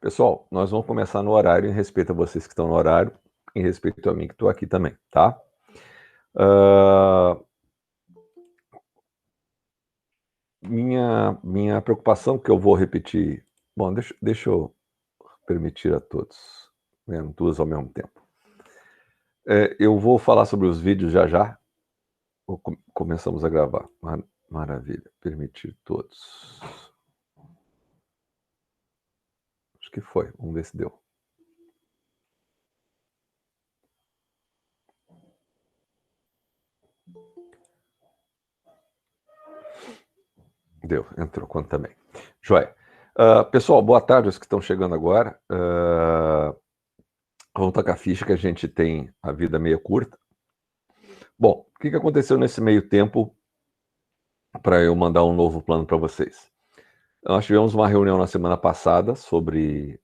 Pessoal, nós vamos começar no horário, em respeito a vocês que estão no horário, em respeito a mim que estou aqui também, tá? Minha preocupação, que eu vou repetir... Bom, deixa eu permitir a todos, duas ao mesmo tempo. Eu vou falar sobre os vídeos já já. Começamos a gravar. Maravilha. Permitir todos. Acho que foi. Vamos ver se deu. Deu, entrou quando também. Joia. Pessoal, boa tarde aos que estão chegando agora. Vamos tocar a ficha que a gente tem a vida meio curta. Bom, o que aconteceu nesse meio tempo para eu mandar um novo plano para vocês? Nós tivemos uma reunião na semana passada sobre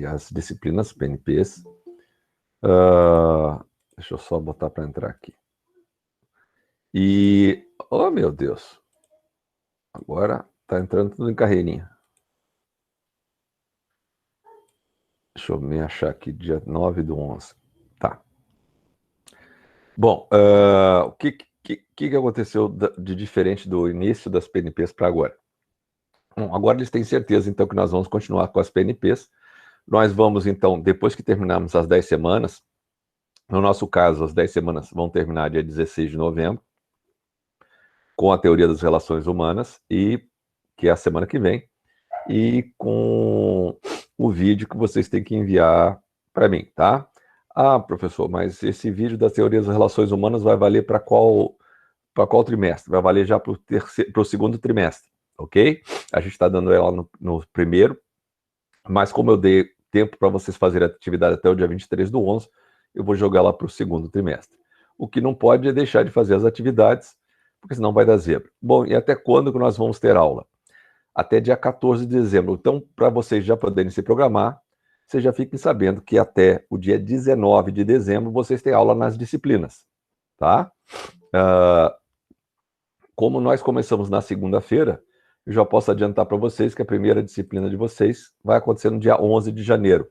as disciplinas PNPs. Deixa eu só botar para entrar aqui. E, oh meu Deus, agora está entrando tudo em carreirinha. Deixa eu me achar aqui, dia 9/11. Tá. Bom, o que aconteceu de diferente do início das PNPs para agora? Bom, agora eles têm certeza, então, que nós vamos continuar com as PNPs. Nós vamos, então, depois que terminarmos as 10 semanas, no nosso caso, as 10 semanas vão terminar dia 16 de novembro, com a teoria das relações humanas, que é a semana que vem, e com o vídeo que vocês têm que enviar para mim, tá? Ah, professor, mas esse vídeo da teoria das relações humanas vai valer para qual trimestre? Vai valer já para o segundo trimestre, ok? A gente está dando ela no primeiro, mas como eu dei tempo para vocês fazerem a atividade até o dia 23/11, eu vou jogar lá para o segundo trimestre. O que não pode é deixar de fazer as atividades, porque senão vai dar zebra. Bom, e até quando que nós vamos ter aula? Até dia 14 de dezembro. Então, para vocês já poderem se programar, vocês já fiquem sabendo que até o dia 19 de dezembro vocês têm aula nas disciplinas, tá? Como nós começamos na segunda-feira, eu já posso adiantar para vocês que a primeira disciplina de vocês vai acontecer no dia 11 de janeiro.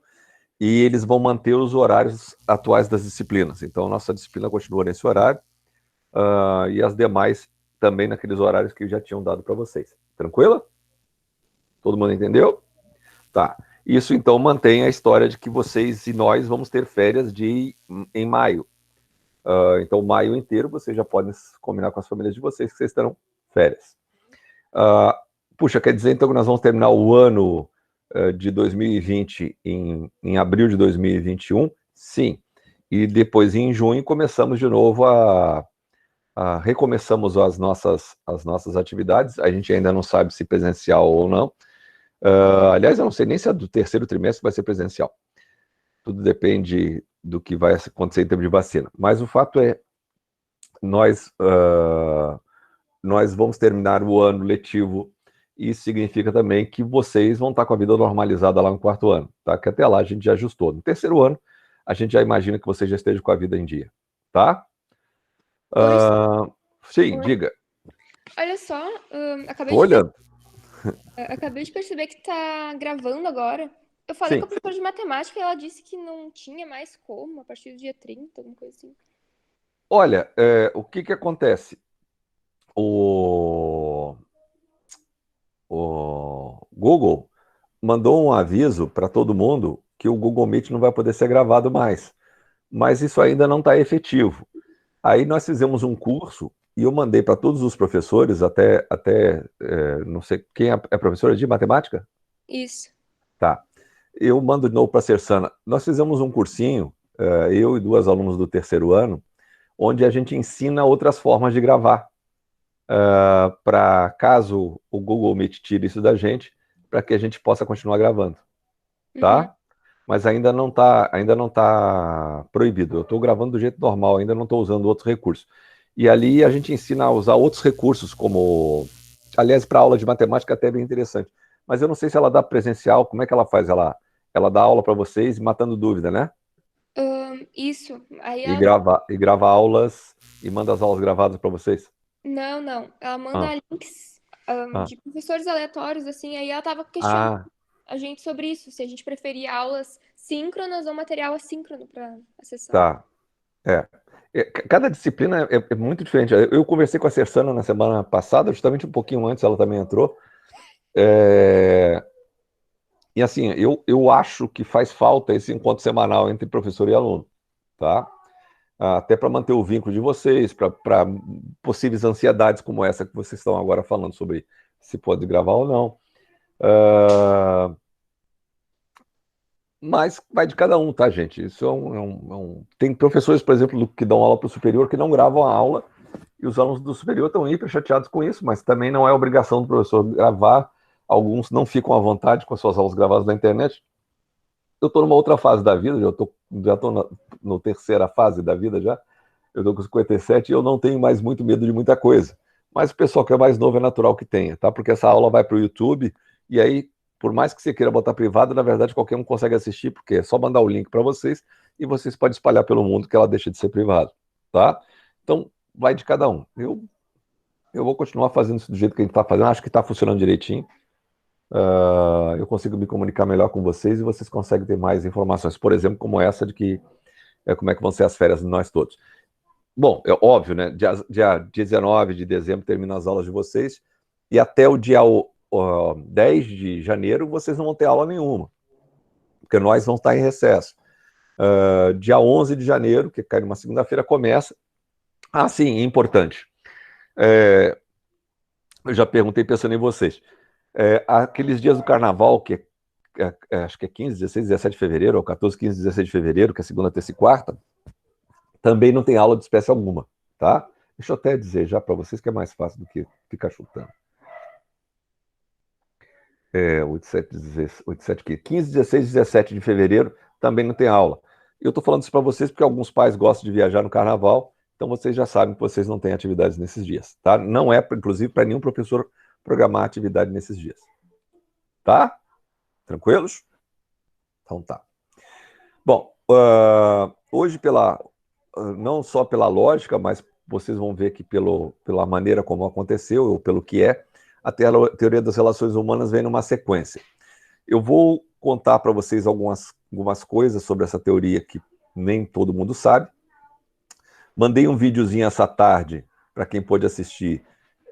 E eles vão manter os horários atuais das disciplinas. Então, nossa disciplina continua nesse horário, e as demais também naqueles horários que eu já tinham dado para vocês. Tranquilo? Todo mundo entendeu? Tá. Isso, então, mantém a história de que vocês e nós vamos ter férias em maio. Então, maio inteiro, vocês já podem combinar com as famílias de vocês que vocês terão férias. Puxa, quer dizer, então, que nós vamos terminar o ano de 2020 em abril de 2021? Sim. E depois, em junho, começamos de novo recomeçamos as nossas atividades. A gente ainda não sabe se presencial ou não. Aliás, eu não sei nem se é do terceiro trimestre vai ser presencial. Tudo depende do que vai acontecer em termos de vacina. Mas o fato é, nós vamos terminar o ano letivo. Isso significa também que vocês vão estar com a vida normalizada lá no quarto ano, tá? Que até lá a gente já ajustou. No terceiro ano, a gente já imagina que você já esteja com a vida em dia, tá? Oi, Sim, oi. diga. Olha só, Tô olhando. acabei de perceber que tá gravando agora. Eu falei com a Sim. professora de matemática e ela disse que não tinha mais como, a partir do dia 30, alguma coisa assim. Olha, o que acontece? O Google mandou um aviso para todo mundo que o Google Meet não vai poder ser gravado mais. Mas isso ainda não está efetivo. Aí nós fizemos um curso e eu mandei para todos os professores, não sei, quem é professora de matemática? Isso. Tá. Eu mando de novo para a Cersana. Nós fizemos um cursinho, eu e duas alunas do terceiro ano, onde a gente ensina outras formas de gravar. Para caso o Google Meet tire isso da gente, para que a gente possa continuar gravando, Uhum. tá? Mas ainda não tá proibido. Eu estou gravando do jeito normal, ainda não estou usando outros recursos. E ali a gente ensina a usar outros recursos, como, aliás, para aula de matemática até é bem interessante. Mas eu não sei se ela dá presencial, como é que ela faz? Ela dá aula para vocês, matando dúvida, né? Isso. Aí E ela. grava aulas e manda as aulas gravadas para vocês. Não, não. Ela manda Ah, links, ah, de professores aleatórios, assim. Aí ela tava questionando ah. a gente sobre isso, se a gente preferia aulas síncronas ou material assíncrono para acessar. Tá. Cada disciplina é muito diferente. Eu conversei com a Cersana na semana passada, justamente um pouquinho antes, ela também entrou. E assim, eu acho que faz falta esse encontro semanal entre professor e aluno, tá? Até para manter o vínculo de vocês, para possíveis ansiedades como essa que vocês estão agora falando sobre se pode gravar ou não. Mas vai de cada um, tá, gente? Isso Tem professores, por exemplo, que dão aula para o superior que não gravam a aula, e os alunos do superior estão hiper chateados com isso, mas também não é obrigação do professor gravar. Alguns não ficam à vontade com as suas aulas gravadas na internet. Eu estou numa outra fase da vida, já estou na terceira fase da vida já. Eu estou com 57 e eu não tenho mais muito medo de muita coisa. Mas o pessoal que é mais novo é natural que tenha, tá? Porque essa aula vai para o YouTube e aí, por mais que você queira botar privado, na verdade qualquer um consegue assistir, porque é só mandar o link para vocês e vocês podem espalhar pelo mundo que ela deixa de ser privada, tá? Então, vai de cada um. Eu vou continuar fazendo isso do jeito que a gente está fazendo, acho que está funcionando direitinho. Eu consigo me comunicar melhor com vocês e vocês conseguem ter mais informações, por exemplo, como essa de que como é que vão ser as férias de nós todos. Bom, é óbvio, né? Dia 19 de dezembro termina as aulas de vocês e até o dia 10 de janeiro vocês não vão ter aula nenhuma, porque nós vamos estar em recesso. Dia 11 de janeiro, que cai numa segunda-feira, começa. Sim, importante. Eu já perguntei pensando em vocês. Aqueles dias do carnaval, que acho que é 15, 16, 17 de fevereiro, ou 14, 15, 16 de fevereiro, que é segunda, terça e quarta, também não tem aula de espécie alguma, tá? Deixa eu até dizer já para vocês que é mais fácil do que ficar chutando. 8, 7, 16, 8, 7, 15, 16, 17 de fevereiro também não tem aula. Eu estou falando isso para vocês porque alguns pais gostam de viajar no carnaval, então vocês já sabem que vocês não têm atividades nesses dias, tá? Não é, inclusive, para nenhum professor programar atividade nesses dias. Tá? Tranquilos? Então tá. Bom, hoje, não só pela lógica, mas vocês vão ver que pela maneira como aconteceu, ou pelo que a teoria das relações humanas vem numa sequência. Eu vou contar para vocês algumas coisas sobre essa teoria que nem todo mundo sabe. Mandei um videozinho essa tarde para quem pôde assistir.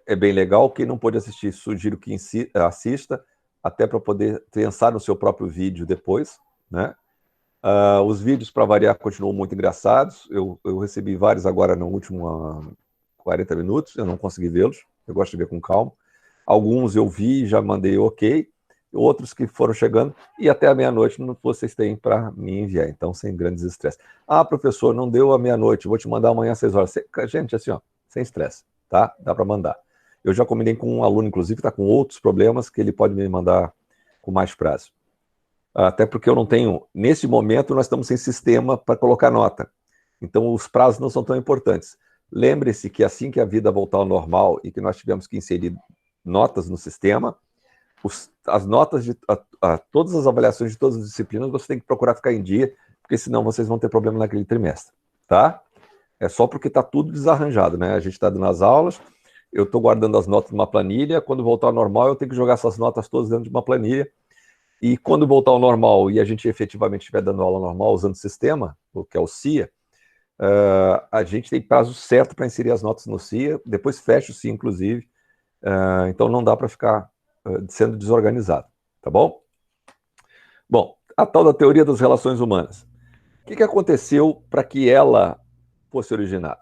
É bem legal. Quem não pôde assistir, sugiro que assista, até para poder pensar no seu próprio vídeo depois, né? Os vídeos, para variar, continuam muito engraçados. Eu recebi vários agora no último 40 minutos. Eu não consegui vê-los. Eu gosto de ver com calma. Alguns eu vi, já mandei ok. Outros que foram chegando. E até a meia-noite vocês têm para me enviar. Então, sem grandes estresses. Professor, não deu a meia-noite. Vou te mandar amanhã às 6 horas. Gente, assim, ó, sem estresse. Tá? Dá para mandar. Eu já combinei com um aluno, inclusive, que está com outros problemas, que ele pode me mandar com mais prazo. Até porque eu não tenho... Nesse momento, nós estamos sem sistema para colocar nota. Então, os prazos não são tão importantes. Lembre-se que assim que a vida voltar ao normal e que nós tivemos que inserir notas no sistema, as notas de todas as avaliações de todas as disciplinas, você tem que procurar ficar em dia, porque senão vocês vão ter problema naquele trimestre. Tá? É só porque está tudo desarranjado, né? A gente está dando as aulas, eu estou guardando as notas numa planilha, quando voltar ao normal, eu tenho que jogar essas notas todas dentro de uma planilha. E quando voltar ao normal e a gente efetivamente estiver dando aula normal usando o sistema, o que é o CIA, a gente tem prazo certo para inserir as notas no CIA, depois fecha o CIA, inclusive, então não dá para ficar sendo desorganizado, tá bom? Bom, a tal da teoria das relações humanas. O que aconteceu para que ela fosse originada?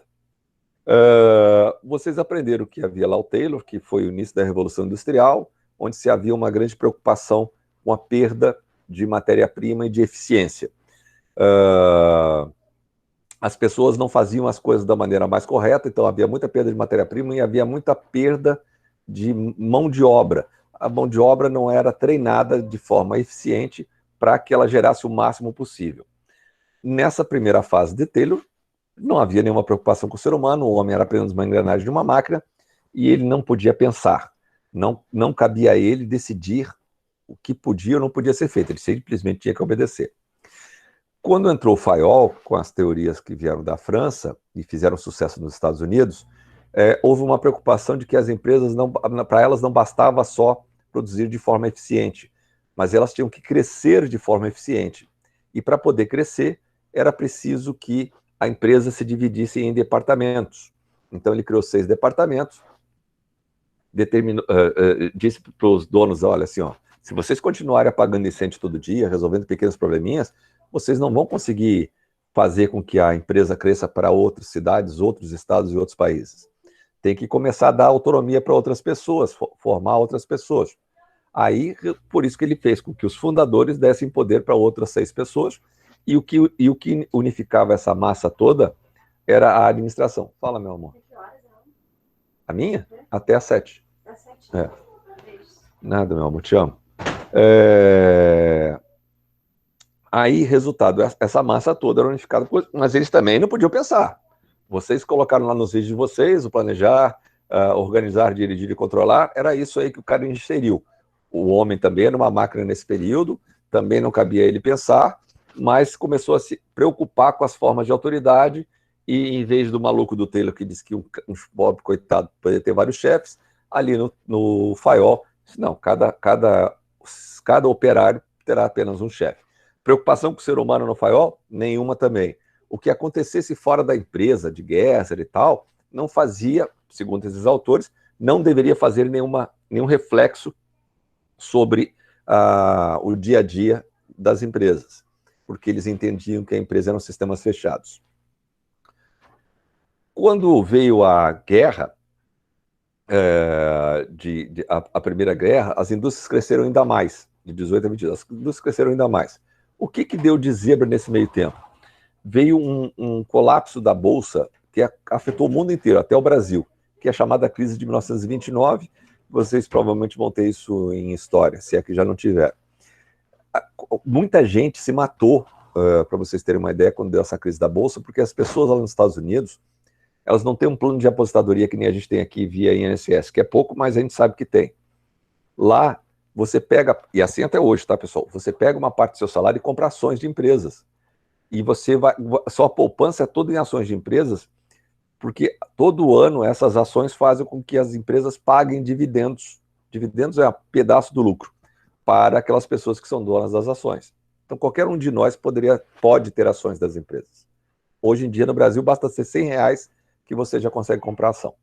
Vocês aprenderam que havia lá o Taylor, que foi o início da Revolução Industrial, onde se havia uma grande preocupação com a perda de matéria-prima e de eficiência. As pessoas não faziam as coisas da maneira mais correta, então havia muita perda de matéria-prima e havia muita perda de mão de obra. A mão de obra não era treinada de forma eficiente para que ela gerasse o máximo possível. Nessa primeira fase de Taylor, não havia nenhuma preocupação com o ser humano, o homem era apenas uma engrenagem de uma máquina e ele não podia pensar. Não cabia a ele decidir o que podia ou não podia ser feito, ele simplesmente tinha que obedecer. Quando entrou o Fayol, com as teorias que vieram da França e fizeram sucesso nos Estados Unidos, houve uma preocupação de que as empresas, para elas não bastava só produzir de forma eficiente, mas elas tinham que crescer de forma eficiente. E para poder crescer, era preciso que a empresa se dividisse em departamentos. Então ele criou 6 departamentos, disse para os donos, olha assim, ó, se vocês continuarem apagando incêndio todo dia, resolvendo pequenos probleminhas, vocês não vão conseguir fazer com que a empresa cresça para outras cidades, outros estados e outros países. Tem que começar a dar autonomia para outras pessoas, formar outras pessoas. Aí, por isso que ele fez com que os fundadores dessem poder para outras 6 pessoas, e o que unificava essa massa toda era a administração. Fala, meu amor. A minha? Até às 7. É. Nada, meu amor, te amo. Aí, resultado, essa massa toda era unificada, mas eles também não podiam pensar. Vocês colocaram lá nos vídeos de vocês, o planejar, organizar, dirigir e controlar, era isso aí que o cara inseriu. O homem também era uma máquina nesse período, também não cabia ele pensar, mas começou a se preocupar com as formas de autoridade, e em vez do maluco do Taylor que disse que um pobre coitado poderia ter vários chefes, ali no Fayol, não, cada operário terá apenas um chefe. Preocupação com o ser humano no Fayol? Nenhuma também. O que acontecesse fora da empresa, de Gersler e tal, não fazia, segundo esses autores, não deveria fazer nenhum reflexo sobre o dia a dia das empresas, porque eles entendiam que a empresa eram sistemas fechados. Quando veio a guerra, a Primeira Guerra, as indústrias cresceram ainda mais, de 18 a 22, as indústrias cresceram ainda mais. O que deu de zebra nesse meio tempo? Veio um colapso da Bolsa que afetou o mundo inteiro, até o Brasil, que é a chamada crise de 1929. Vocês provavelmente vão ter isso em história, se é que já não tiver. Muita gente se matou, para vocês terem uma ideia, quando deu essa crise da Bolsa, porque as pessoas lá nos Estados Unidos, elas não têm um plano de aposentadoria que nem a gente tem aqui via INSS, que é pouco, mas a gente sabe que tem. Lá, você pega, e assim até hoje, tá, pessoal? Você pega uma parte do seu salário e compra ações de empresas. E sua poupança é toda em ações de empresas, porque todo ano essas ações fazem com que as empresas paguem dividendos. Dividendos é um pedaço do lucro para aquelas pessoas que são donas das ações. Então, qualquer um de nós pode ter ações das empresas. Hoje em dia, no Brasil, basta ser R$100 que você já consegue comprar ação.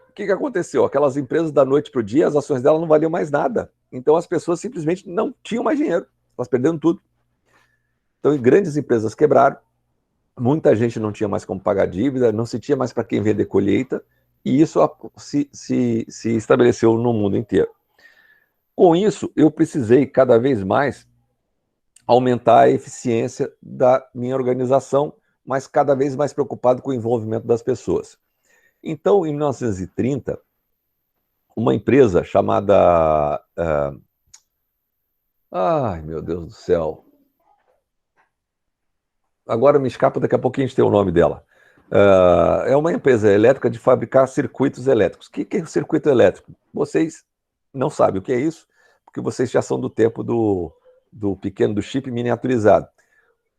O que aconteceu? Aquelas empresas, da noite para o dia, as ações delas não valiam mais nada. Então, as pessoas simplesmente não tinham mais dinheiro. Elas perderam tudo. Então, grandes empresas quebraram, muita gente não tinha mais como pagar dívida, não se tinha mais para quem vender colheita, e isso se estabeleceu no mundo inteiro. Com isso, eu precisei cada vez mais aumentar a eficiência da minha organização, mas cada vez mais preocupado com o envolvimento das pessoas. Então, em 1930, uma empresa chamada... ai, meu Deus do céu... Agora me escapa, daqui a pouquinho a gente tem o nome dela. É uma empresa elétrica de fabricar circuitos elétricos. O que é o circuito elétrico? Vocês não sabem o que é isso, porque vocês já são do tempo do chip miniaturizado.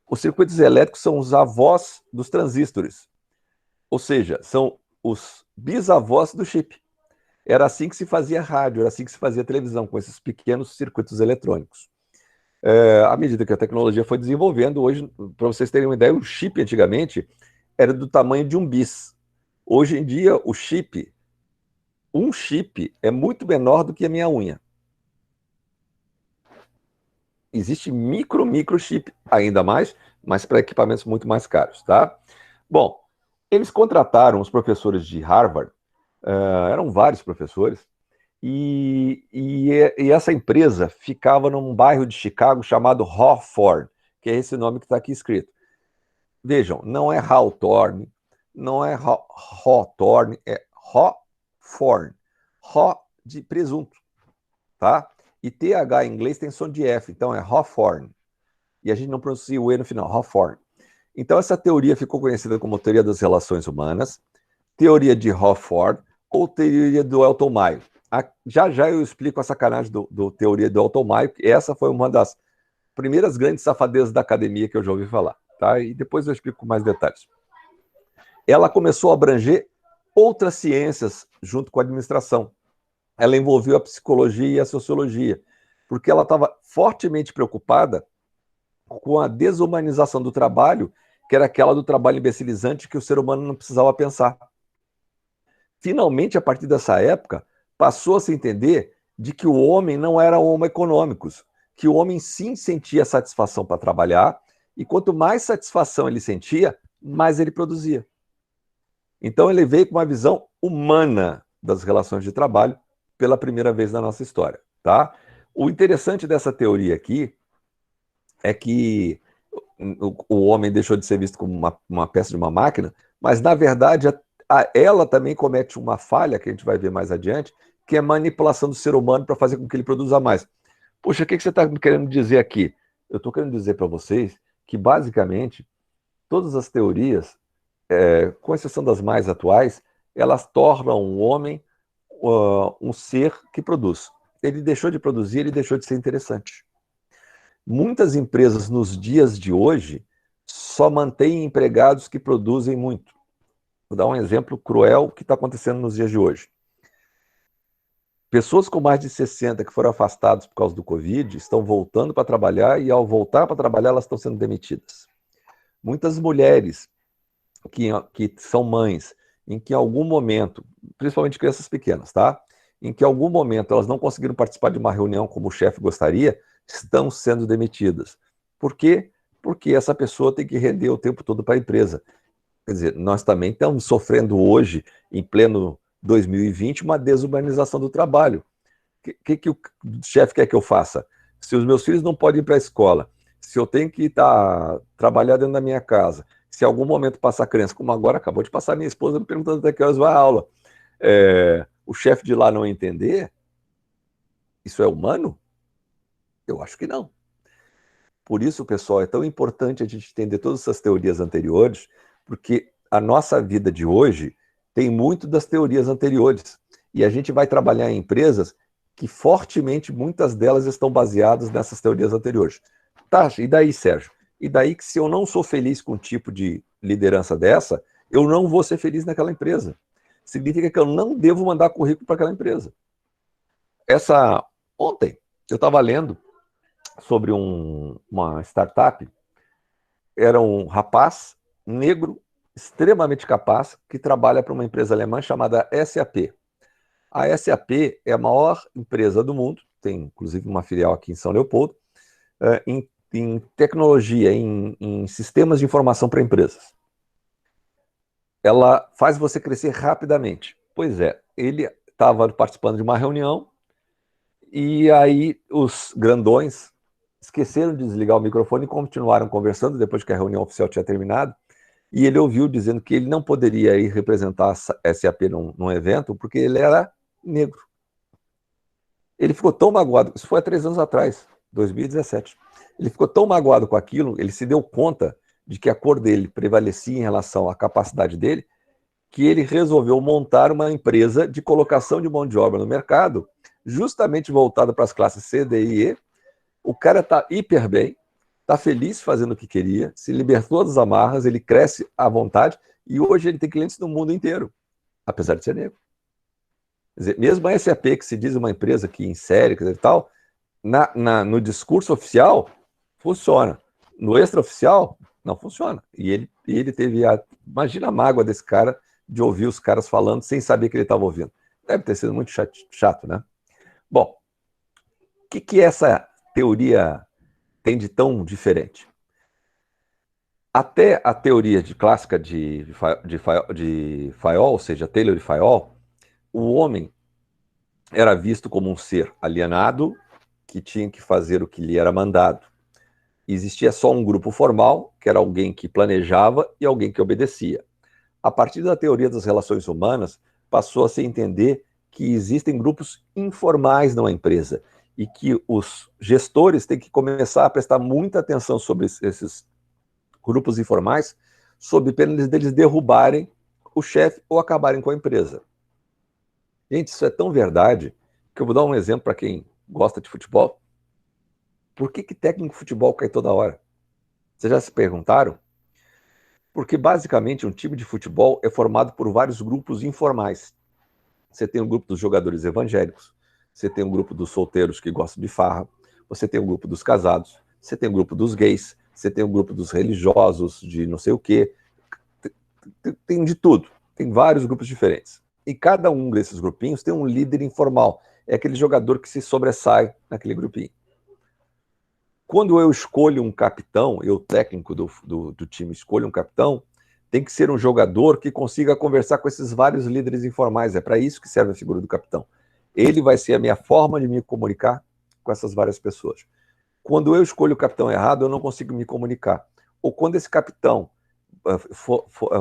Os circuitos elétricos são os avós dos transistores, ou seja, são os bisavós do chip. Era assim que se fazia rádio, era assim que se fazia televisão, com esses pequenos circuitos eletrônicos. À medida que a tecnologia foi desenvolvendo, hoje, para vocês terem uma ideia, o chip antigamente era do tamanho de um bis. Hoje em dia, um chip é muito menor do que a minha unha. Existe micro chip ainda mais, mas para equipamentos muito mais caros, tá? Bom, eles contrataram os professores de Harvard, eram vários professores, e essa empresa ficava num bairro de Chicago chamado Hawthorne, que é esse nome que está aqui escrito. Vejam, não é Hawthorne, não é Hawthorne, é Hawthorne. Haw de presunto, tá? E TH em inglês tem som de F, então é Hawthorne. E a gente não pronuncia o E no final, Hawthorne. Então essa teoria ficou conhecida como teoria das relações humanas, teoria de Hawthorne ou teoria do Elton Mayo. Já eu explico a sacanagem do teoria do Elton Mayo, que essa foi uma das primeiras grandes safadezas da academia que eu já ouvi falar, tá? E depois eu explico com mais detalhes. Ela começou a abranger outras ciências junto com a administração. Ela envolveu a psicologia e a sociologia. porque ela estava fortemente preocupada com a desumanização do trabalho, que era aquela do trabalho imbecilizante que o ser humano não precisava pensar. Finalmente, a partir dessa época, passou a se entender de que o homem não era homo econômicos, que o homem sim sentia satisfação para trabalhar, e quanto mais satisfação ele sentia, mais ele produzia. Então ele veio com uma visão humana das relações de trabalho pela primeira vez na nossa história, tá? O interessante dessa teoria aqui é que o homem deixou de ser visto como uma peça de uma máquina, mas na verdade ela também comete uma falha, que a gente vai ver mais adiante, que é a manipulação do ser humano para fazer com que ele produza mais. Poxa, o que você está querendo dizer aqui? Eu estou querendo dizer para vocês que, basicamente, todas as teorias, com exceção das mais atuais, elas tornam o homem um ser que produz. Ele deixou de produzir, ele deixou de ser interessante. Muitas empresas, nos dias de hoje, só mantêm empregados que produzem muito. Vou dar um exemplo cruel que está acontecendo nos dias de hoje. Pessoas com mais de 60 que foram afastadas por causa do Covid estão voltando para trabalhar e, ao voltar para trabalhar, elas estão sendo demitidas. Muitas mulheres que são mães, em que em algum momento, principalmente crianças pequenas, tá? Em que em algum momento elas não conseguiram participar de uma reunião como o chefe gostaria, estão sendo demitidas. Por quê? Porque essa pessoa tem que render o tempo todo para a empresa. Quer dizer, nós também estamos sofrendo hoje, em pleno 2020, uma desumanização do trabalho. O que o chefe quer que eu faça? Se os meus filhos não podem ir para a escola, se eu tenho que trabalhar dentro da minha casa, se em algum momento passar criança, como agora acabou de passar minha esposa me perguntando até que horas vai a aula, o chefe de lá não entender, isso é humano? Eu acho que não. Por isso, pessoal, é tão importante a gente entender todas essas teorias anteriores, porque a nossa vida de hoje tem muito das teorias anteriores. E a gente vai trabalhar em empresas que fortemente, muitas delas estão baseadas nessas teorias anteriores. Tá, e daí, Sérgio? E daí que se eu não sou feliz com um tipo de liderança dessa, eu não vou ser feliz naquela empresa. Significa que eu não devo mandar currículo para aquela empresa. Ontem, eu estava lendo sobre uma startup. Era um rapaz negro, extremamente capaz, que trabalha para uma empresa alemã chamada SAP. A SAP é a maior empresa do mundo, tem inclusive uma filial aqui em São Leopoldo, em tecnologia, em sistemas de informação para empresas. Ela faz você crescer rapidamente. Pois é, ele estava participando de uma reunião e aí os grandões esqueceram de desligar o microfone e continuaram conversando depois que a reunião oficial tinha terminado. E ele ouviu dizendo que ele não poderia ir representar a SAP num evento porque ele era negro. Ele ficou tão magoado, isso foi há 3 anos atrás, 2017. Ele ficou tão magoado com aquilo, ele se deu conta de que a cor dele prevalecia em relação à capacidade dele, que ele resolveu montar uma empresa de colocação de mão de obra no mercado, justamente voltada para as classes C, D e E. O cara está hiper bem, está feliz fazendo o que queria, se libertou das amarras, ele cresce à vontade e hoje ele tem clientes no mundo inteiro, apesar de ser negro. Quer dizer, mesmo a SAP, que se diz uma empresa que insere e tal, no discurso oficial, funciona. No extraoficial, não funciona. E ele teve Imagina a mágoa desse cara de ouvir os caras falando sem saber que ele estava ouvindo. Deve ter sido muito chato, né? Bom, o que essa teoria tem de tão diferente? Até a teoria clássica de Fayol, ou seja, Taylor e Fayol, o homem era visto como um ser alienado que tinha que fazer o que lhe era mandado. Existia só um grupo formal, que era alguém que planejava e alguém que obedecia. A partir da teoria das relações humanas, passou a se entender que existem grupos informais numa empresa e que os gestores têm que começar a prestar muita atenção sobre esses grupos informais, sob pena deles derrubarem o chefe ou acabarem com a empresa. Gente, isso é tão verdade que eu vou dar um exemplo para quem gosta de futebol. Por que técnico de futebol cai toda hora? Vocês já se perguntaram? Porque, basicamente, um time de futebol é formado por vários grupos informais. Você tem o grupo dos jogadores evangélicos, você tem o grupo dos solteiros que gostam de farra, você tem o grupo dos casados, você tem o grupo dos gays, você tem o grupo dos religiosos, de não sei o quê. Tem de tudo. Tem vários grupos diferentes. E cada um desses grupinhos tem um líder informal. É aquele jogador que se sobressai naquele grupinho. Quando eu escolho um capitão, eu, técnico do time, escolho um capitão, tem que ser um jogador que consiga conversar com esses vários líderes informais. É para isso que serve a figura do capitão. Ele vai ser a minha forma de me comunicar com essas várias pessoas. Quando eu escolho o capitão errado, eu não consigo me comunicar. Ou quando esse capitão,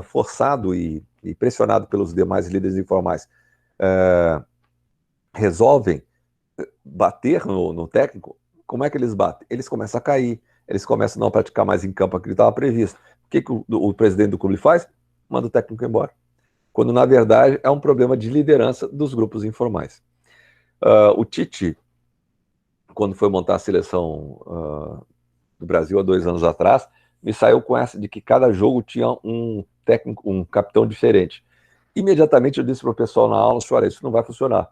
forçado e pressionado pelos demais líderes informais, resolvem bater no técnico, como é que eles batem? Eles começam a cair, eles começam a não praticar mais em campo aquilo que estava previsto. O que o presidente do clube faz? Manda o técnico embora. Quando, na verdade, é um problema de liderança dos grupos informais. O Tite, quando foi montar a seleção do Brasil há 2 anos atrás, me saiu com essa de que cada jogo tinha um técnico, um capitão diferente. Imediatamente eu disse para o pessoal na aula, olha, isso não vai funcionar.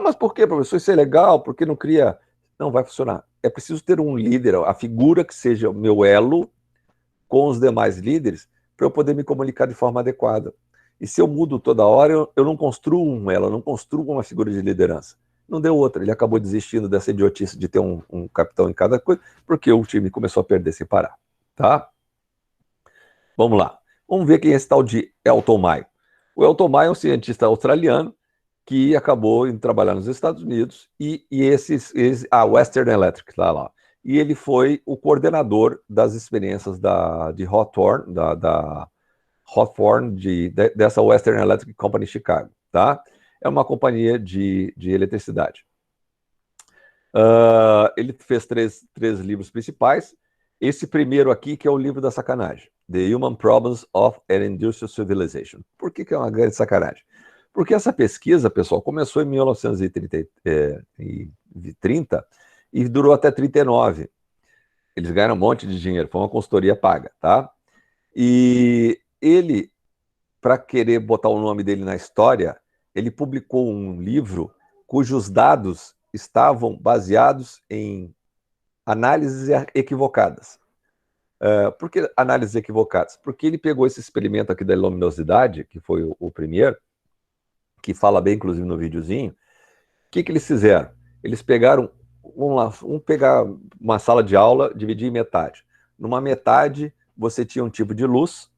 Mas por quê, professor? Isso é legal, por que não cria? Não vai funcionar. É preciso ter um líder, a figura que seja o meu elo com os demais líderes, para eu poder me comunicar de forma adequada. E se eu mudo toda hora, eu não construo um elo, eu não construo uma figura de liderança. Não deu outra. Ele acabou desistindo dessa idiotice de ter um capitão em cada coisa, porque o time começou a perder sem parar. Tá? Vamos lá. Vamos ver quem é esse tal de Elton Maio. O Elton Maio é um cientista australiano que acabou indo trabalhar nos Estados Unidos a Western Electric, tá lá. E ele foi o coordenador das experiências de Hawthorne, da Hawthorne, dessa Western Electric Company Chicago, tá? É uma companhia de eletricidade. Ele fez três livros principais. Esse primeiro aqui, que é o livro da sacanagem, The Human Problems of an Industrial Civilization. Por que é uma grande sacanagem? Porque essa pesquisa, pessoal, começou em 1930 e durou até 39. Eles ganharam um monte de dinheiro, foi uma consultoria paga, tá? E ele, para querer botar o nome dele na história, ele publicou um livro cujos dados estavam baseados em análises equivocadas. Por que análises equivocadas? Porque ele pegou esse experimento aqui da luminosidade, que foi o primeiro, que fala bem, inclusive, no videozinho. O que eles fizeram? Eles pegaram, vamos pegar uma sala de aula, dividir em metade. Numa metade, você tinha um tipo de luz,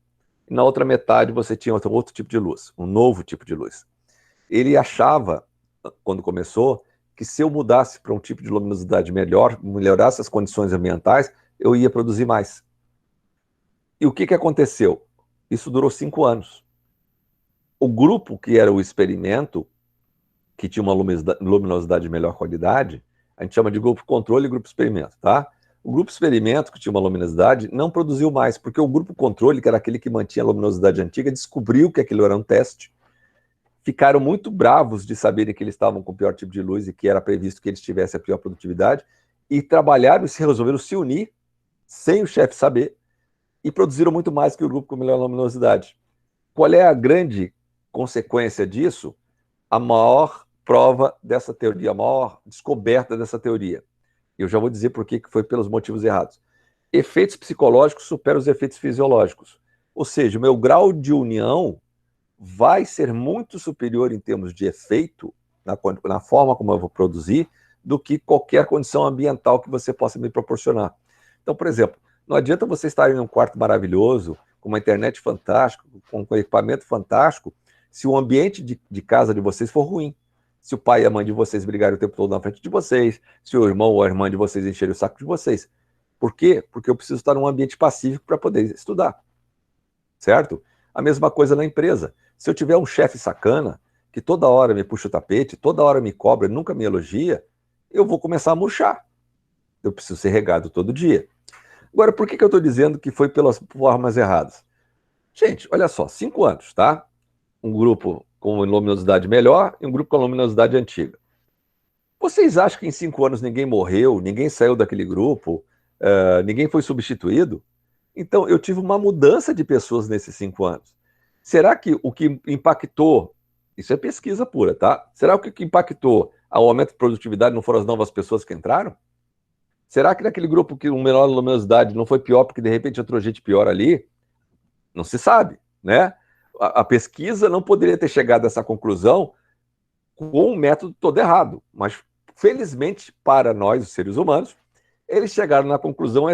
e na outra metade, você tinha outro tipo de luz, um novo tipo de luz. Ele achava, quando começou, que se eu mudasse para um tipo de luminosidade melhor, melhorasse as condições ambientais, eu ia produzir mais. E o que aconteceu? Isso durou 5 anos. O grupo que era o experimento, que tinha uma luminosidade de melhor qualidade, a gente chama de grupo controle e grupo experimento, tá? O grupo experimento, que tinha uma luminosidade, não produziu mais, porque o grupo controle, que era aquele que mantinha a luminosidade antiga, descobriu que aquilo era um teste, ficaram muito bravos de saberem que eles estavam com o pior tipo de luz e que era previsto que eles tivessem a pior produtividade, e trabalharam e resolveram se unir, sem o chefe saber, e produziram muito mais que o grupo com melhor luminosidade. Qual é a grande consequência disso? A maior prova dessa teoria, a maior descoberta dessa teoria. Eu já vou dizer por que foi pelos motivos errados. Efeitos psicológicos superam os efeitos fisiológicos. Ou seja, o meu grau de união vai ser muito superior em termos de efeito, na forma como eu vou produzir, do que qualquer condição ambiental que você possa me proporcionar. Então, por exemplo, não adianta você estar em um quarto maravilhoso, com uma internet fantástica, com um equipamento fantástico, se o ambiente de casa de vocês for ruim. Se o pai e a mãe de vocês brigarem o tempo todo na frente de vocês, se o irmão ou a irmã de vocês encherem o saco de vocês. Por quê? Porque eu preciso estar num ambiente pacífico para poder estudar. Certo? A mesma coisa na empresa. Se eu tiver um chefe sacana, que toda hora me puxa o tapete, toda hora me cobra, nunca me elogia, eu vou começar a murchar. Eu preciso ser regado todo dia. Agora, por que eu estou dizendo que foi pelas formas erradas? Gente, olha só, 5 anos, tá? Um grupo com luminosidade melhor e um grupo com luminosidade antiga. Vocês acham que em 5 anos ninguém morreu, ninguém saiu daquele grupo, ninguém foi substituído? Então, eu tive uma mudança de pessoas nesses 5 anos. Será que o que impactou, isso é pesquisa pura, tá? Será que o que impactou ao aumento de produtividade não foram as novas pessoas que entraram? Será que naquele grupo que o menor luminosidade não foi pior porque de repente entrou gente pior ali? Não se sabe, né? A pesquisa não poderia ter chegado a essa conclusão com o método todo errado, mas felizmente para nós, os seres humanos, eles chegaram na conclusão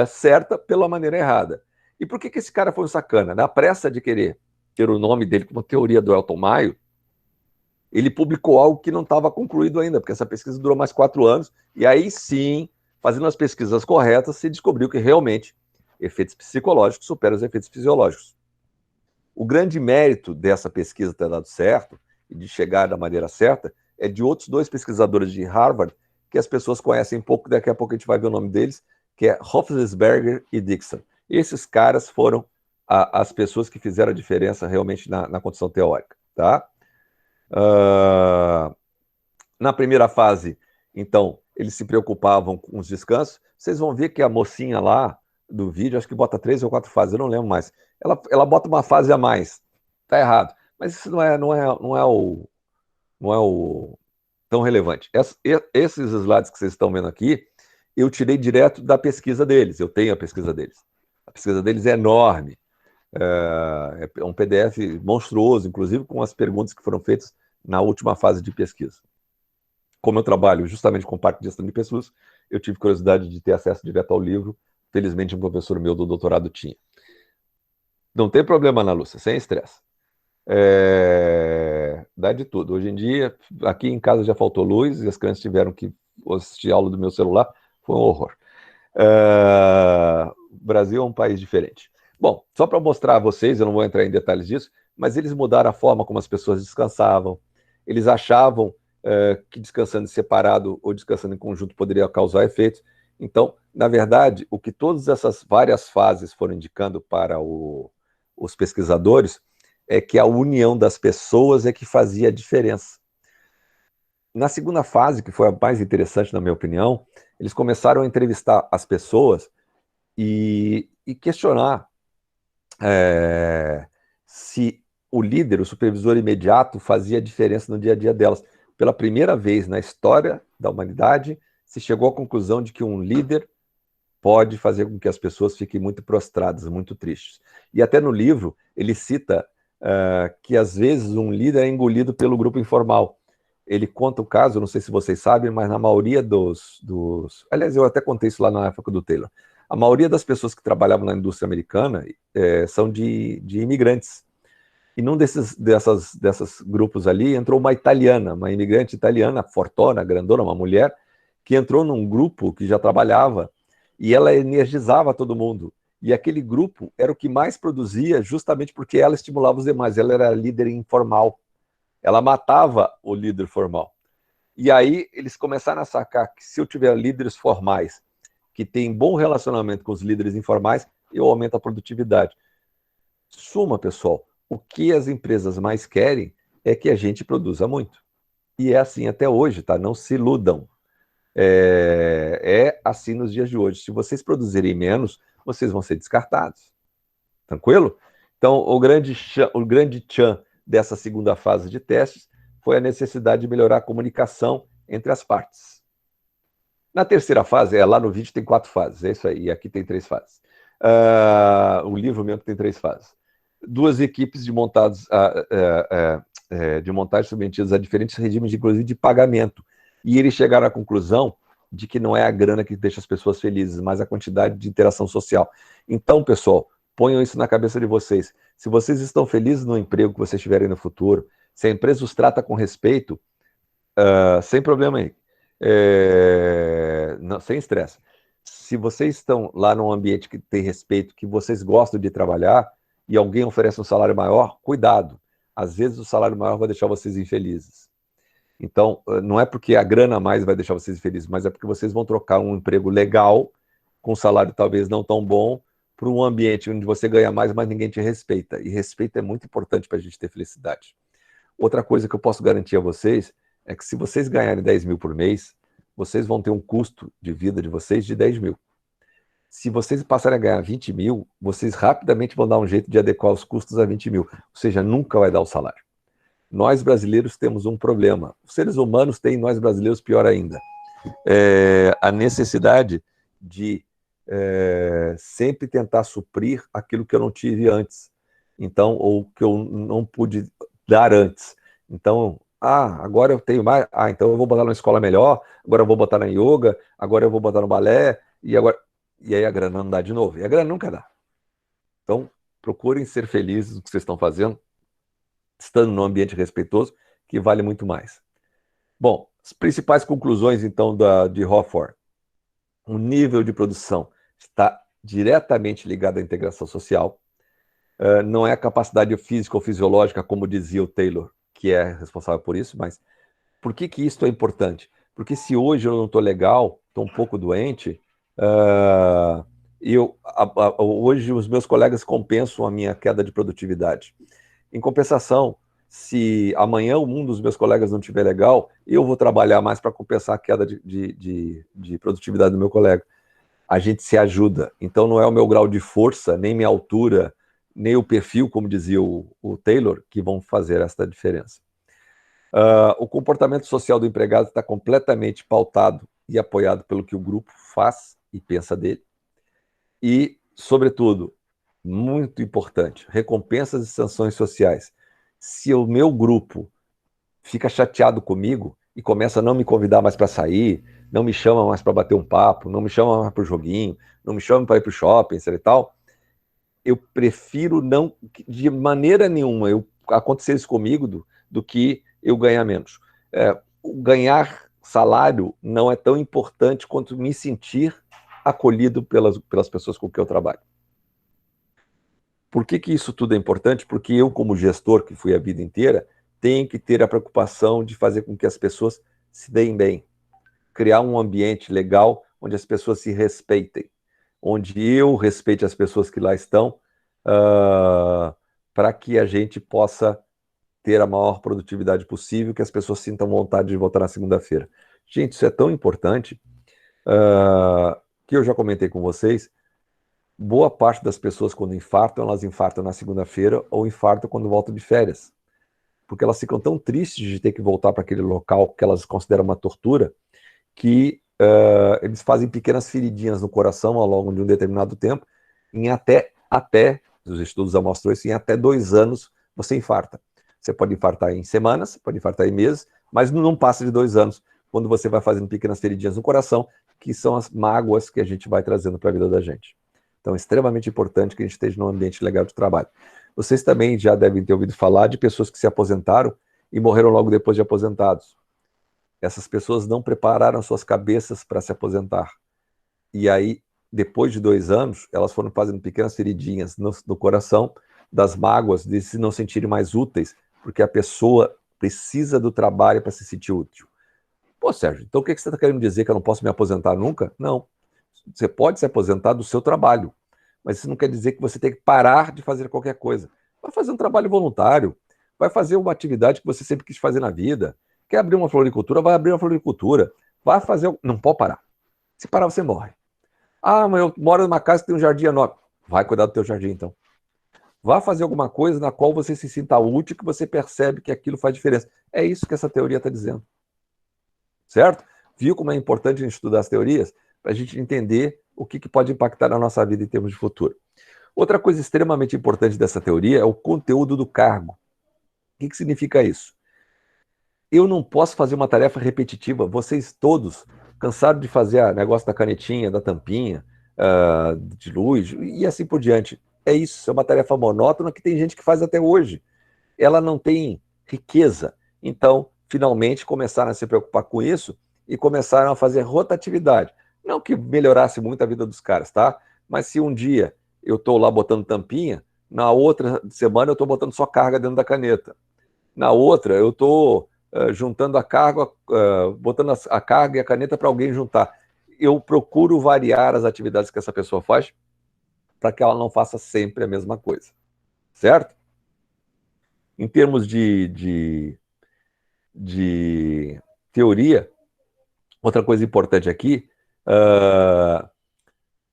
certa pela maneira errada. E por que esse cara foi um sacana? Na pressa de querer ter o nome dele como teoria do Elton Maio, ele publicou algo que não estava concluído ainda, porque essa pesquisa durou mais 4 anos, e aí sim, fazendo as pesquisas corretas, se descobriu que realmente efeitos psicológicos superam os efeitos fisiológicos. O grande mérito dessa pesquisa ter dado certo, e de chegar da maneira certa, é de outros 2 pesquisadores de Harvard, que as pessoas conhecem pouco, daqui a pouco a gente vai ver o nome deles, que é Hofstadter e Dixon. Esses caras foram as pessoas que fizeram a diferença realmente na condição teórica, tá? Na primeira fase, então, eles se preocupavam com os descansos. Vocês vão ver que a mocinha lá do vídeo, acho que bota 3 ou 4 fases, eu não lembro mais. Ela bota uma fase a mais. Tá errado. Mas isso não é o tão relevante. Esses slides que vocês estão vendo aqui, eu tirei direto da pesquisa deles. Eu tenho a pesquisa deles. A pesquisa deles é enorme. É um PDF monstruoso, inclusive com as perguntas que foram feitas na última fase de pesquisa. Como eu trabalho justamente com parte de gestão de pessoas, eu tive curiosidade de ter acesso direto ao livro. Felizmente, um professor meu do doutorado tinha. Não tem problema, Ana Lúcia, sem estresse. Dá de tudo. Hoje em dia, aqui em casa já faltou luz e as crianças tiveram que assistir aula do meu celular. Foi um horror. O Brasil é um país diferente. Bom, só para mostrar a vocês, eu não vou entrar em detalhes disso, mas eles mudaram a forma como as pessoas descansavam. Eles achavam que descansando separado ou descansando em conjunto poderia causar efeitos. Então, na verdade, o que todas essas várias fases foram indicando para os pesquisadores é que a união das pessoas é que fazia a diferença. Na segunda fase, que foi a mais interessante, na minha opinião, eles começaram a entrevistar as pessoas e questionar se o líder, o supervisor imediato, fazia diferença no dia a dia delas. Pela primeira vez na história da humanidade, se chegou à conclusão de que um líder pode fazer com que as pessoas fiquem muito prostradas, muito tristes. E até no livro, ele cita que às vezes um líder é engolido pelo grupo informal. Ele conta o caso, não sei se vocês sabem, mas na maioria Aliás, eu até contei isso lá na época do Taylor. A maioria das pessoas que trabalhavam na indústria americana são de imigrantes. E num desses grupos ali entrou uma italiana, uma imigrante italiana, fortona, grandona, uma mulher, que entrou num grupo que já trabalhava e ela energizava todo mundo. E aquele grupo era o que mais produzia justamente porque ela estimulava os demais. Ela era líder informal. Ela matava o líder formal. E aí eles começaram a sacar que se eu tiver líderes formais que têm bom relacionamento com os líderes informais, eu aumento a produtividade. Suma, pessoal. O que as empresas mais querem é que a gente produza muito. E é assim até hoje, tá? Não se iludam. É assim nos dias de hoje. Se vocês produzirem menos, vocês vão ser descartados. Tranquilo? Então, o grande tchan dessa segunda fase de testes foi a necessidade de melhorar a comunicação entre as partes. Na terceira fase, lá no vídeo tem 4 fases, é isso aí, e aqui tem 3 fases. O livro mesmo tem 3 fases. 2 equipes de montagem submetidas a diferentes regimes, inclusive de pagamento. E eles chegaram à conclusão de que não é a grana que deixa as pessoas felizes, mas a quantidade de interação social. Então, pessoal, ponham isso na cabeça de vocês. Se vocês estão felizes no emprego que vocês tiverem no futuro, se a empresa os trata com respeito, sem problema aí. Não, sem estresse. Se vocês estão lá num ambiente que tem respeito, que vocês gostam de trabalhar, e alguém oferece um salário maior, cuidado. Às vezes o salário maior vai deixar vocês infelizes. Então, não é porque a grana a mais vai deixar vocês infelizes, mas é porque vocês vão trocar um emprego legal, com um salário talvez não tão bom, para um ambiente onde você ganha mais, mas ninguém te respeita. E respeito é muito importante para a gente ter felicidade. Outra coisa que eu posso garantir a vocês é que se vocês ganharem 10 mil por mês, vocês vão ter um custo de vida de vocês de 10 mil. Se vocês passarem a ganhar 20 mil, vocês rapidamente vão dar um jeito de adequar os custos a 20 mil. Ou seja, nunca vai dar o salário. Nós brasileiros temos um problema. Os seres humanos têm, nós brasileiros, pior ainda. a necessidade de sempre tentar suprir aquilo que eu não tive antes, então, ou que eu não pude dar antes. Então, agora eu tenho mais, então eu vou botar numa escola melhor, agora eu vou botar na yoga, agora eu vou botar no balé, e aí a grana não dá de novo, e a grana nunca dá. Então, procurem ser felizes no que vocês estão fazendo, estando num ambiente respeitoso, que vale muito mais. Bom, as principais conclusões, então, de Hofford. O nível de produção está diretamente ligado à integração social. Não é a capacidade física ou fisiológica, como dizia o Taylor, que é responsável por isso, mas por que isso é importante? Porque se hoje eu não estou legal, estou um pouco doente, hoje os meus colegas compensam a minha queda de produtividade. Em compensação, se amanhã um dos meus colegas não estiver legal, eu vou trabalhar mais para compensar a queda de produtividade do meu colega. A gente se ajuda. Então não é o meu grau de força, nem minha altura, nem o perfil, como dizia o Taylor, que vão fazer essa diferença. O comportamento social do empregado está completamente pautado e apoiado pelo que o grupo faz e pensa dele. E, sobretudo, muito importante, recompensas e sanções sociais. Se o meu grupo fica chateado comigo e começa a não me convidar mais para sair, não me chama mais para bater um papo, não me chama mais para o joguinho, não me chama para ir para o shopping, etc. e tal, eu prefiro não, de maneira nenhuma, acontecer isso comigo do que eu ganhar menos. Ganhar salário não é tão importante quanto me sentir acolhido pelas pessoas com quem eu trabalho. Por que isso tudo é importante? Porque eu, como gestor, que fui a vida inteira, tenho que ter a preocupação de fazer com que as pessoas se deem bem. Criar um ambiente legal onde as pessoas se respeitem. Onde eu respeite as pessoas que lá estão, para que a gente possa ter a maior produtividade possível, que as pessoas sintam vontade de voltar na segunda-feira. Gente, isso é tão importante, que eu já comentei com vocês. Boa parte das pessoas, quando infartam, elas infartam na segunda-feira ou infartam quando voltam de férias. Porque elas ficam tão tristes de ter que voltar para aquele local que elas consideram uma tortura, que eles fazem pequenas feridinhas no coração ao longo de um determinado tempo, em até os estudos mostram isso, em até 2 anos você infarta. Você pode infartar em semanas, pode infartar em meses, mas não passa de 2 anos, quando você vai fazendo pequenas feridinhas no coração, que são as mágoas que a gente vai trazendo para a vida da gente. Então é extremamente importante que a gente esteja num ambiente legal de trabalho. Vocês também já devem ter ouvido falar de pessoas que se aposentaram e morreram logo depois de aposentados. Essas pessoas não prepararam suas cabeças para se aposentar. E aí, depois de 2 anos, elas foram fazendo pequenas feridinhas no coração, das mágoas, de se não sentirem mais úteis, porque a pessoa precisa do trabalho para se sentir útil. Pô, Sérgio, então o que você está querendo dizer, que eu não posso me aposentar nunca? Não. Você pode se aposentar do seu trabalho, mas isso não quer dizer que você tem que parar de fazer qualquer coisa. Vai fazer um trabalho voluntário, vai fazer uma atividade que você sempre quis fazer na vida. Quer abrir uma floricultura, vai abrir uma floricultura. Vai fazer. Não pode parar. Se parar, você morre. Mas eu moro numa casa que tem um jardim enorme. Vai cuidar do teu jardim, então. Vá fazer alguma coisa na qual você se sinta útil, que você percebe que aquilo faz diferença. É isso que essa teoria está dizendo. Certo? Viu como é importante a gente estudar as teorias? Para a gente entender o que pode impactar na nossa vida em termos de futuro. Outra coisa extremamente importante dessa teoria é o conteúdo do cargo. O que significa isso? Eu não posso fazer uma tarefa repetitiva. Vocês todos cansados de fazer o negócio da canetinha, da tampinha, de luz e assim por diante. É isso, é uma tarefa monótona que tem gente que faz até hoje. Ela não tem riqueza. Então, finalmente, começaram a se preocupar com isso e começaram a fazer rotatividade. Não que melhorasse muito a vida dos caras, tá? Mas se um dia eu estou lá botando tampinha, na outra semana eu estou botando só carga dentro da caneta. Na outra, eu estou juntando a carga, botando a carga e a caneta para alguém juntar. Eu procuro variar as atividades que essa pessoa faz para que ela não faça sempre a mesma coisa. Certo? Em termos de teoria, outra coisa importante aqui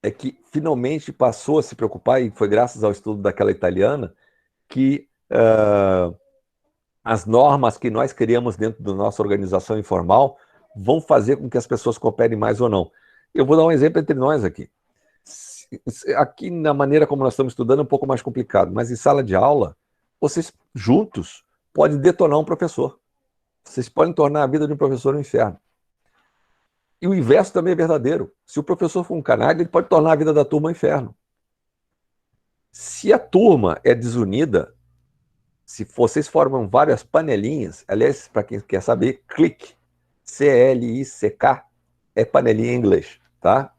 é que finalmente passou a se preocupar, e foi graças ao estudo daquela italiana, que as normas que nós criamos dentro da nossa organização informal vão fazer com que as pessoas cooperem mais ou não. Eu vou dar um exemplo entre nós aqui. Aqui, na maneira como nós estamos estudando, é um pouco mais complicado, mas em sala de aula, vocês juntos podem detonar um professor. Vocês podem tornar a vida de um professor um inferno. E o inverso também é verdadeiro. Se o professor for um canalha, ele pode tornar a vida da turma um inferno. Se a turma é desunida, se vocês formam várias panelinhas, aliás, para quem quer saber, clique, C-L-I-C-K, é panelinha em inglês, tá?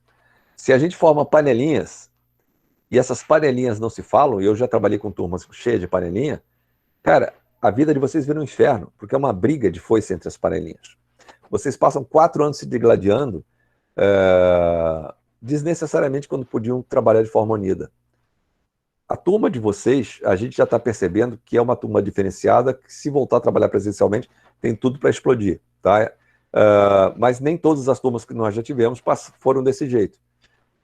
Se a gente forma panelinhas, e essas panelinhas não se falam, e eu já trabalhei com turmas cheias de panelinha, cara, a vida de vocês vira um inferno, porque é uma briga de foice entre as panelinhas. Vocês passam 4 anos se degladiando desnecessariamente quando podiam trabalhar de forma unida. A turma de vocês, a gente já está percebendo que é uma turma diferenciada, que se voltar a trabalhar presencialmente, tem tudo para explodir, tá? Mas nem todas as turmas que nós já tivemos foram desse jeito.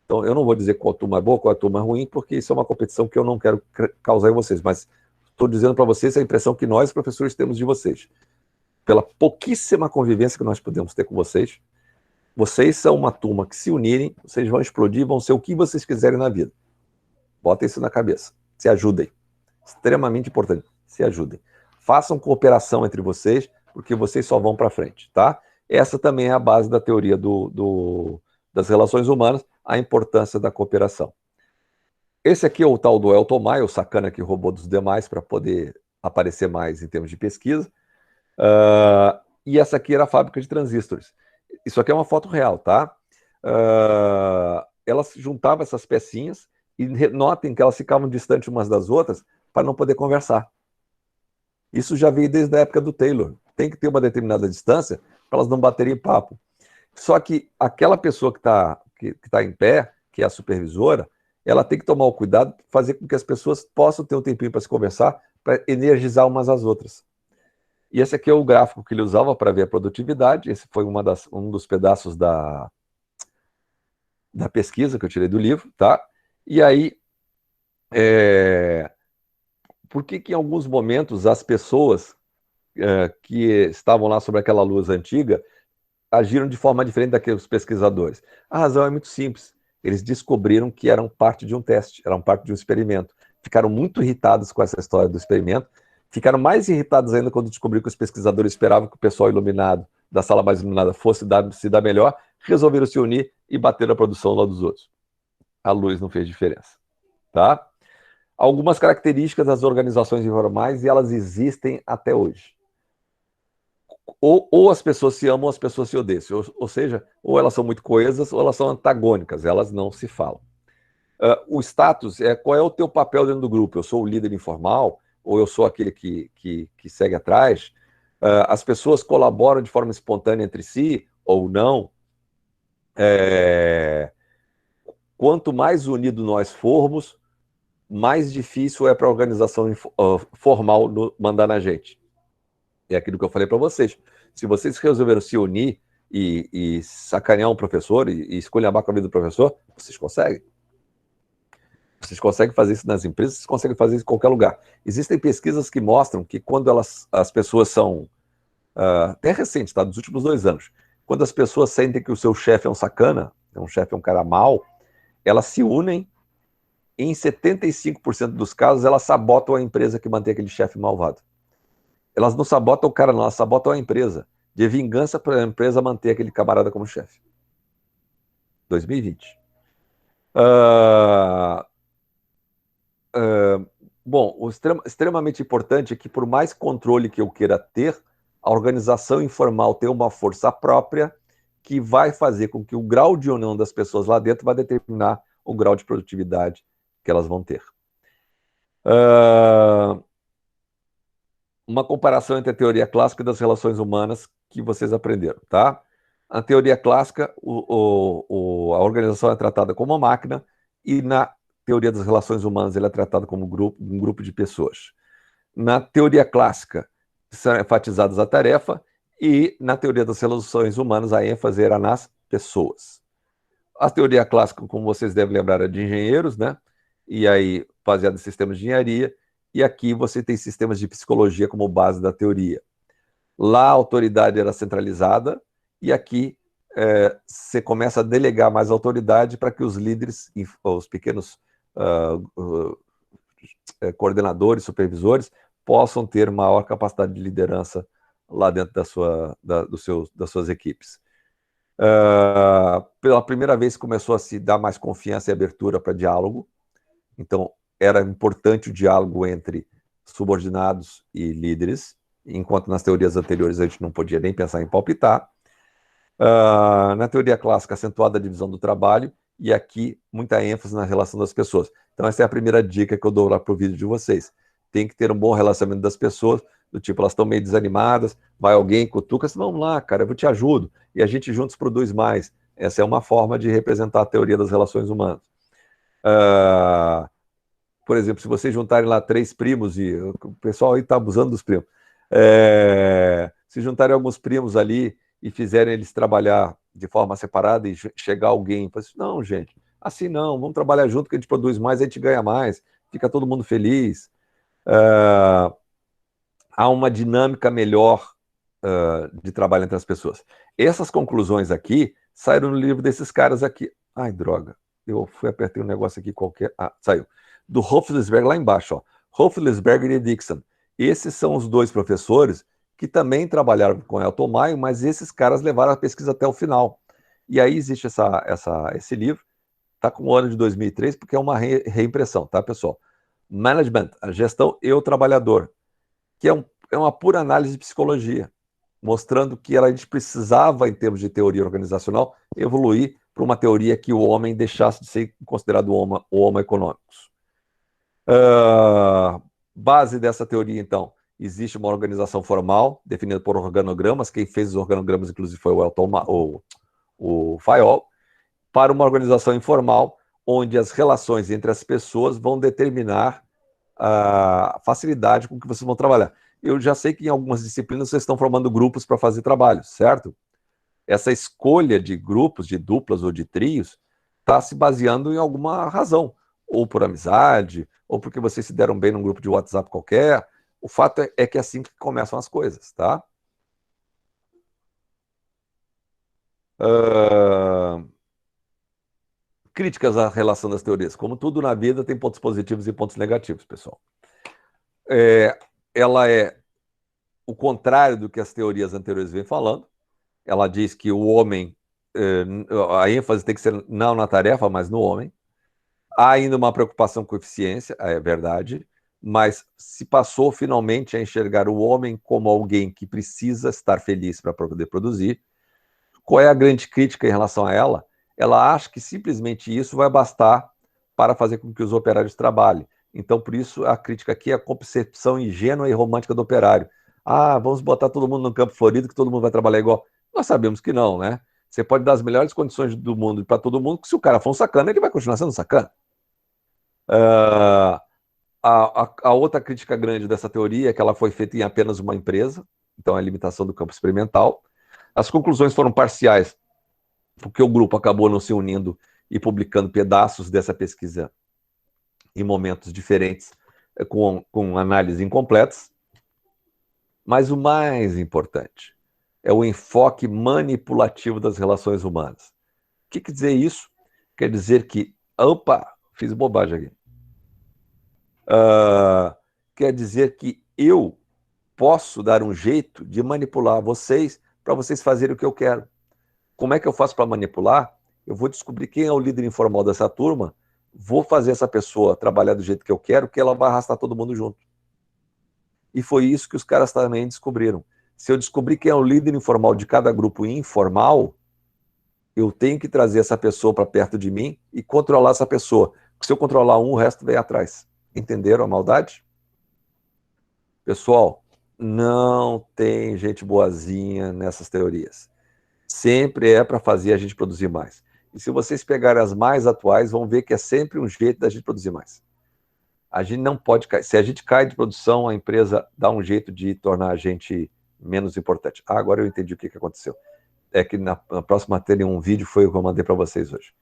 Então, eu não vou dizer qual turma é boa, qual turma é ruim, porque isso é uma competição que eu não quero causar em vocês, mas estou dizendo para vocês a impressão que nós, professores, temos de vocês. Pela pouquíssima convivência que nós podemos ter com vocês, vocês são uma turma que, se unirem, vocês vão explodir, vão ser o que vocês quiserem na vida. Botem isso na cabeça. Se ajudem. Extremamente importante. Se ajudem. Façam cooperação entre vocês, porque vocês só vão para frente, tá? Essa também é a base da teoria das relações humanas, a importância da cooperação. Esse aqui é o tal do Elton Maia, o sacana que roubou dos demais para poder aparecer mais em termos de pesquisa. E essa aqui era a fábrica de transistores. Isso aqui é uma foto real, tá? Elas juntavam essas pecinhas e notem que elas ficavam distantes umas das outras para não poder conversar. Isso já veio desde a época do Taylor. Tem que ter uma determinada distância para elas não baterem papo. Só que aquela pessoa que tá em pé, que é a supervisora, ela tem que tomar o cuidado de fazer com que as pessoas possam ter um tempinho para se conversar, para energizar umas às outras. E esse aqui é o gráfico que ele usava para ver a produtividade. Esse foi um dos pedaços da pesquisa que eu tirei do livro, tá? E aí, por que em alguns momentos as pessoas que estavam lá sobre aquela luz antiga agiram de forma diferente daqueles pesquisadores? A razão é muito simples. Eles descobriram que eram parte de um teste, eram parte de um experimento. Ficaram muito irritados com essa história do experimento. Ficaram mais irritados ainda quando descobriram que os pesquisadores esperavam que o pessoal iluminado, da sala mais iluminada, fosse se dar melhor. Resolveram se unir e bater a produção lá dos outros. A luz não fez diferença, tá? Algumas características das organizações informais, e elas existem até hoje. Ou as pessoas se amam ou as pessoas se odeiam. Ou seja, ou elas são muito coesas ou elas são antagônicas, elas não se falam. O status é qual é o teu papel dentro do grupo. Eu sou o líder informal ou eu sou aquele que segue atrás. As pessoas colaboram de forma espontânea entre si ou não. Quanto mais unido nós formos, mais difícil é para a organização formal mandar na gente. É aquilo que eu falei para vocês. Se vocês resolveram se unir e sacanear um professor e esculhambar com a vida do professor, vocês conseguem. Vocês conseguem fazer isso nas empresas, vocês conseguem fazer isso em qualquer lugar. Existem pesquisas que mostram que quando as pessoas são, até recente, tá? Dos últimos 2 anos, quando as pessoas sentem que o seu chefe é um sacana, é um cara mau, elas se unem e em 75% dos casos elas sabotam a empresa que mantém aquele chefe malvado. Elas não sabotam o cara, não, elas sabotam a empresa, de vingança para a empresa manter aquele camarada como chefe. 2020. Bom, o extremamente importante é que, por mais controle que eu queira ter, a organização informal tem uma força própria que vai fazer com que o grau de união das pessoas lá dentro vai determinar o grau de produtividade que elas vão ter. Uma comparação entre a teoria clássica das relações humanas que vocês aprenderam, tá? A teoria clássica, a organização é tratada como uma máquina e na teoria das relações humanas ela é tratada como um grupo de pessoas. Na teoria clássica, são enfatizadas a tarefa e na teoria das relações humanas a ênfase era nas pessoas. A teoria clássica, como vocês devem lembrar, é de engenheiros, né? E aí, baseada em sistemas de engenharia, e aqui você tem sistemas de psicologia como base da teoria. Lá a autoridade era centralizada e aqui você começa a delegar mais autoridade para que os líderes, os pequenos coordenadores, supervisores, possam ter maior capacidade de liderança lá dentro das suas equipes. Pela primeira vez começou a se dar mais confiança e abertura para diálogo, então era importante o diálogo entre subordinados e líderes, enquanto nas teorias anteriores a gente não podia nem pensar em palpitar. Na teoria clássica, acentuada a divisão do trabalho, e aqui muita ênfase na relação das pessoas. Então essa é a primeira dica que eu dou lá para o vídeo de vocês. Tem que ter um bom relacionamento das pessoas, do tipo, elas estão meio desanimadas, vai alguém, cutuca, vamos lá, cara, eu te ajudo, e a gente juntos produz mais. Essa é uma forma de representar a teoria das relações humanas. Por exemplo, se vocês juntarem lá 3 primos, e o pessoal aí está abusando dos primos, se juntarem alguns primos ali e fizerem eles trabalhar de forma separada e chegar alguém e falar assim, não, gente, assim não, vamos trabalhar junto que a gente produz mais, a gente ganha mais, fica todo mundo feliz. Há uma dinâmica melhor de trabalho entre as pessoas. Essas conclusões aqui saíram no livro desses caras aqui. Ai, droga, eu apertei um negócio aqui qualquer. Saiu. Do Hofstadter lá embaixo, ó. Hofstadter e Dixon. Esses são os 2 professores que também trabalharam com Elton Maio, mas esses caras levaram a pesquisa até o final. E aí existe esse livro, está com o ano de 2003, porque é uma reimpressão, tá, pessoal? Management, a gestão e o trabalhador, que é uma pura análise de psicologia, mostrando que a gente precisava, em termos de teoria organizacional, evoluir para uma teoria que o homem deixasse de ser considerado o homo economicus. Base dessa teoria, então, existe uma organização formal, definida por organogramas. Quem fez os organogramas, inclusive, foi o Fayol, para uma organização informal, onde as relações entre as pessoas vão determinar a facilidade com que vocês vão trabalhar. Eu já sei que em algumas disciplinas vocês estão formando grupos para fazer trabalho, certo? Essa escolha de grupos, de duplas ou de trios, está se baseando em alguma razão, ou por amizade, ou porque vocês se deram bem num grupo de WhatsApp qualquer. O fato é que é assim que começam as coisas, tá? Críticas à relação das teorias. Como tudo na vida, tem pontos positivos e pontos negativos, pessoal. Ela é o contrário do que as teorias anteriores vêm falando. Ela diz que o homem, a ênfase tem que ser não na tarefa, mas no homem. Há ainda uma preocupação com eficiência, é verdade, mas se passou finalmente a enxergar o homem como alguém que precisa estar feliz para poder produzir. Qual é a grande crítica em relação a ela? Ela acha que simplesmente isso vai bastar para fazer com que os operários trabalhem. Então, por isso, a crítica aqui é a concepção ingênua e romântica do operário. Vamos botar todo mundo no campo florido que todo mundo vai trabalhar igual. Nós sabemos que não, né? Você pode dar as melhores condições do mundo para todo mundo, que se o cara for um sacana, ele vai continuar sendo sacana. A outra crítica grande dessa teoria é que ela foi feita em apenas uma empresa, então é a limitação do campo experimental. As conclusões foram parciais, porque o grupo acabou não se unindo e publicando pedaços dessa pesquisa em momentos diferentes, com análises incompletas. Mas o mais importante é o enfoque manipulativo das relações humanas. O que quer dizer isso? Quer dizer que... Opa, fiz bobagem aqui. Quer dizer que eu posso dar um jeito de manipular vocês para vocês fazerem o que eu quero. Como é que eu faço para manipular? Eu vou descobrir quem é o líder informal dessa turma, vou fazer essa pessoa trabalhar do jeito que eu quero, que ela vai arrastar todo mundo junto. E foi isso que os caras também descobriram. Se eu descobrir quem é o líder informal de cada grupo informal, eu tenho que trazer essa pessoa para perto de mim e controlar essa pessoa. Porque se eu controlar um, o resto vem atrás. Entenderam a maldade? Pessoal, não tem gente boazinha nessas teorias. Sempre é para fazer a gente produzir mais. E se vocês pegarem as mais atuais, vão ver que é sempre um jeito da gente produzir mais. A gente não pode cair. Se a gente cai de produção, a empresa dá um jeito de tornar a gente menos importante. Agora eu entendi o que aconteceu. É que na próxima matéria, um vídeo foi o que eu mandei para vocês hoje.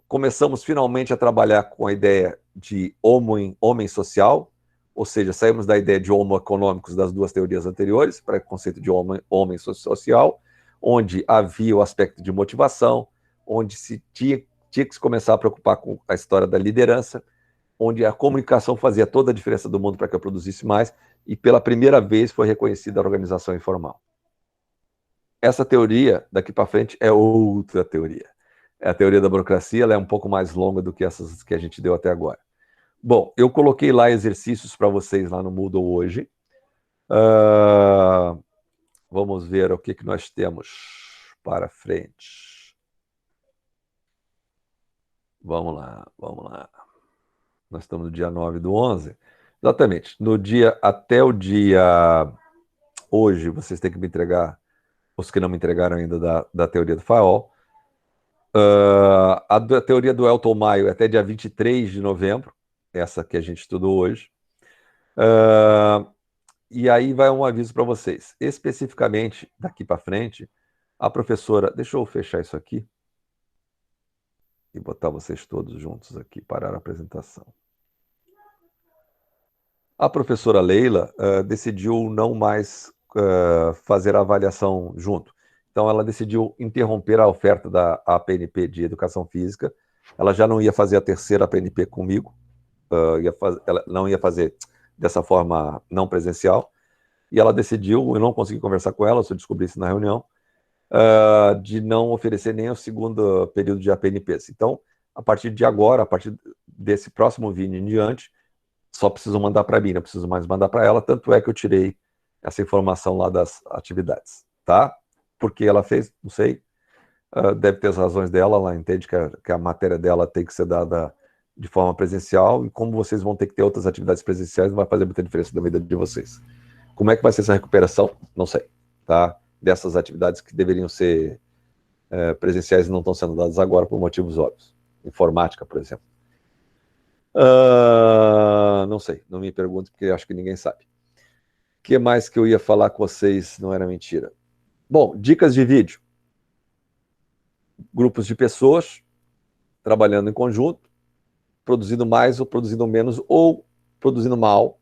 Começamos finalmente a trabalhar com a ideia de homem social, ou seja, saímos da ideia de homo econômicos das duas teorias anteriores para o conceito de homem social, onde havia o aspecto de motivação, onde se tinha que se começar a preocupar com a história da liderança, onde a comunicação fazia toda a diferença do mundo para que eu produzisse mais, e pela primeira vez foi reconhecida a organização informal. Essa teoria, daqui para frente, é outra teoria. É a teoria da burocracia, ela é um pouco mais longa do que essas que a gente deu até agora. Bom, eu coloquei lá exercícios para vocês lá no Moodle hoje. Vamos ver o que nós temos para frente. Vamos lá, vamos lá. Nós estamos no dia 9/11. Exatamente. No dia, até o dia... Hoje, vocês têm que me entregar, os que não me entregaram ainda da teoria do Fayol. A teoria do Elton Maio é até dia 23 de novembro, essa que a gente estudou hoje. E aí vai um aviso para vocês. Especificamente, daqui para frente, a professora... Deixa eu fechar isso aqui e botar vocês todos juntos aqui, parar a apresentação. A professora Leila decidiu não mais fazer a avaliação junto. Então, ela decidiu interromper a oferta da APNP de Educação Física. Ela já não ia fazer a terceira APNP comigo, ela não ia fazer dessa forma não presencial, e ela decidiu, eu não consegui conversar com ela, só descobri isso na reunião, de não oferecer nem o segundo período de APNPs. Então, a partir de agora, a partir desse próximo vídeo em diante, só preciso mandar para mim, não preciso mais mandar para ela, tanto é que eu tirei essa informação lá das atividades, tá? Porque ela fez, não sei, deve ter as razões dela, ela entende que a matéria dela tem que ser dada de forma presencial, e como vocês vão ter que ter outras atividades presenciais, não vai fazer muita diferença na vida de vocês. Como é que vai ser essa recuperação? Não sei, tá? Dessas atividades que deveriam ser presenciais e não estão sendo dadas agora por motivos óbvios. Informática, por exemplo. Não sei, não me pergunte, porque acho que ninguém sabe. O que mais que eu ia falar com vocês não era mentira? Bom, dicas de vídeo. Grupos de pessoas trabalhando em conjunto, produzindo mais ou produzindo menos, ou produzindo mal,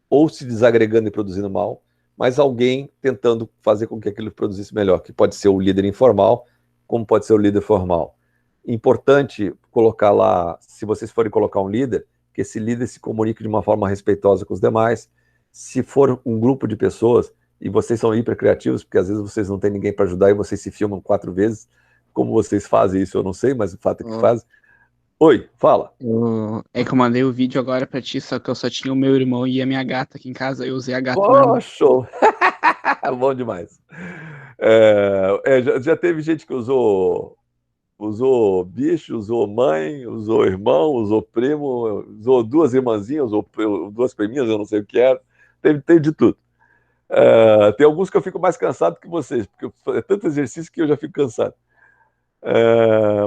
ou se desagregando e produzindo mal, mas alguém tentando fazer com que aquilo produzisse melhor, que pode ser o líder informal, como pode ser o líder formal. Importante colocar lá, se vocês forem colocar um líder, que esse líder se comunique de uma forma respeitosa com os demais. Se for um grupo de pessoas, e vocês são hiper criativos, porque às vezes vocês não têm ninguém para ajudar e vocês se filmam 4 vezes, como vocês fazem isso eu não sei, mas o fato é que fazem. Oi, fala. É que eu mandei o vídeo agora pra ti, só que eu só tinha o meu irmão e a minha gata aqui em casa, eu usei a gata. Oh, show! Bom demais. Já teve gente que usou bicho, usou mãe, usou irmão, usou primo, usou 2 irmãzinhas, usou 2 priminhas, eu não sei o que era. Teve de tudo. Tem alguns que eu fico mais cansado que vocês, porque é tanto exercício que eu já fico cansado.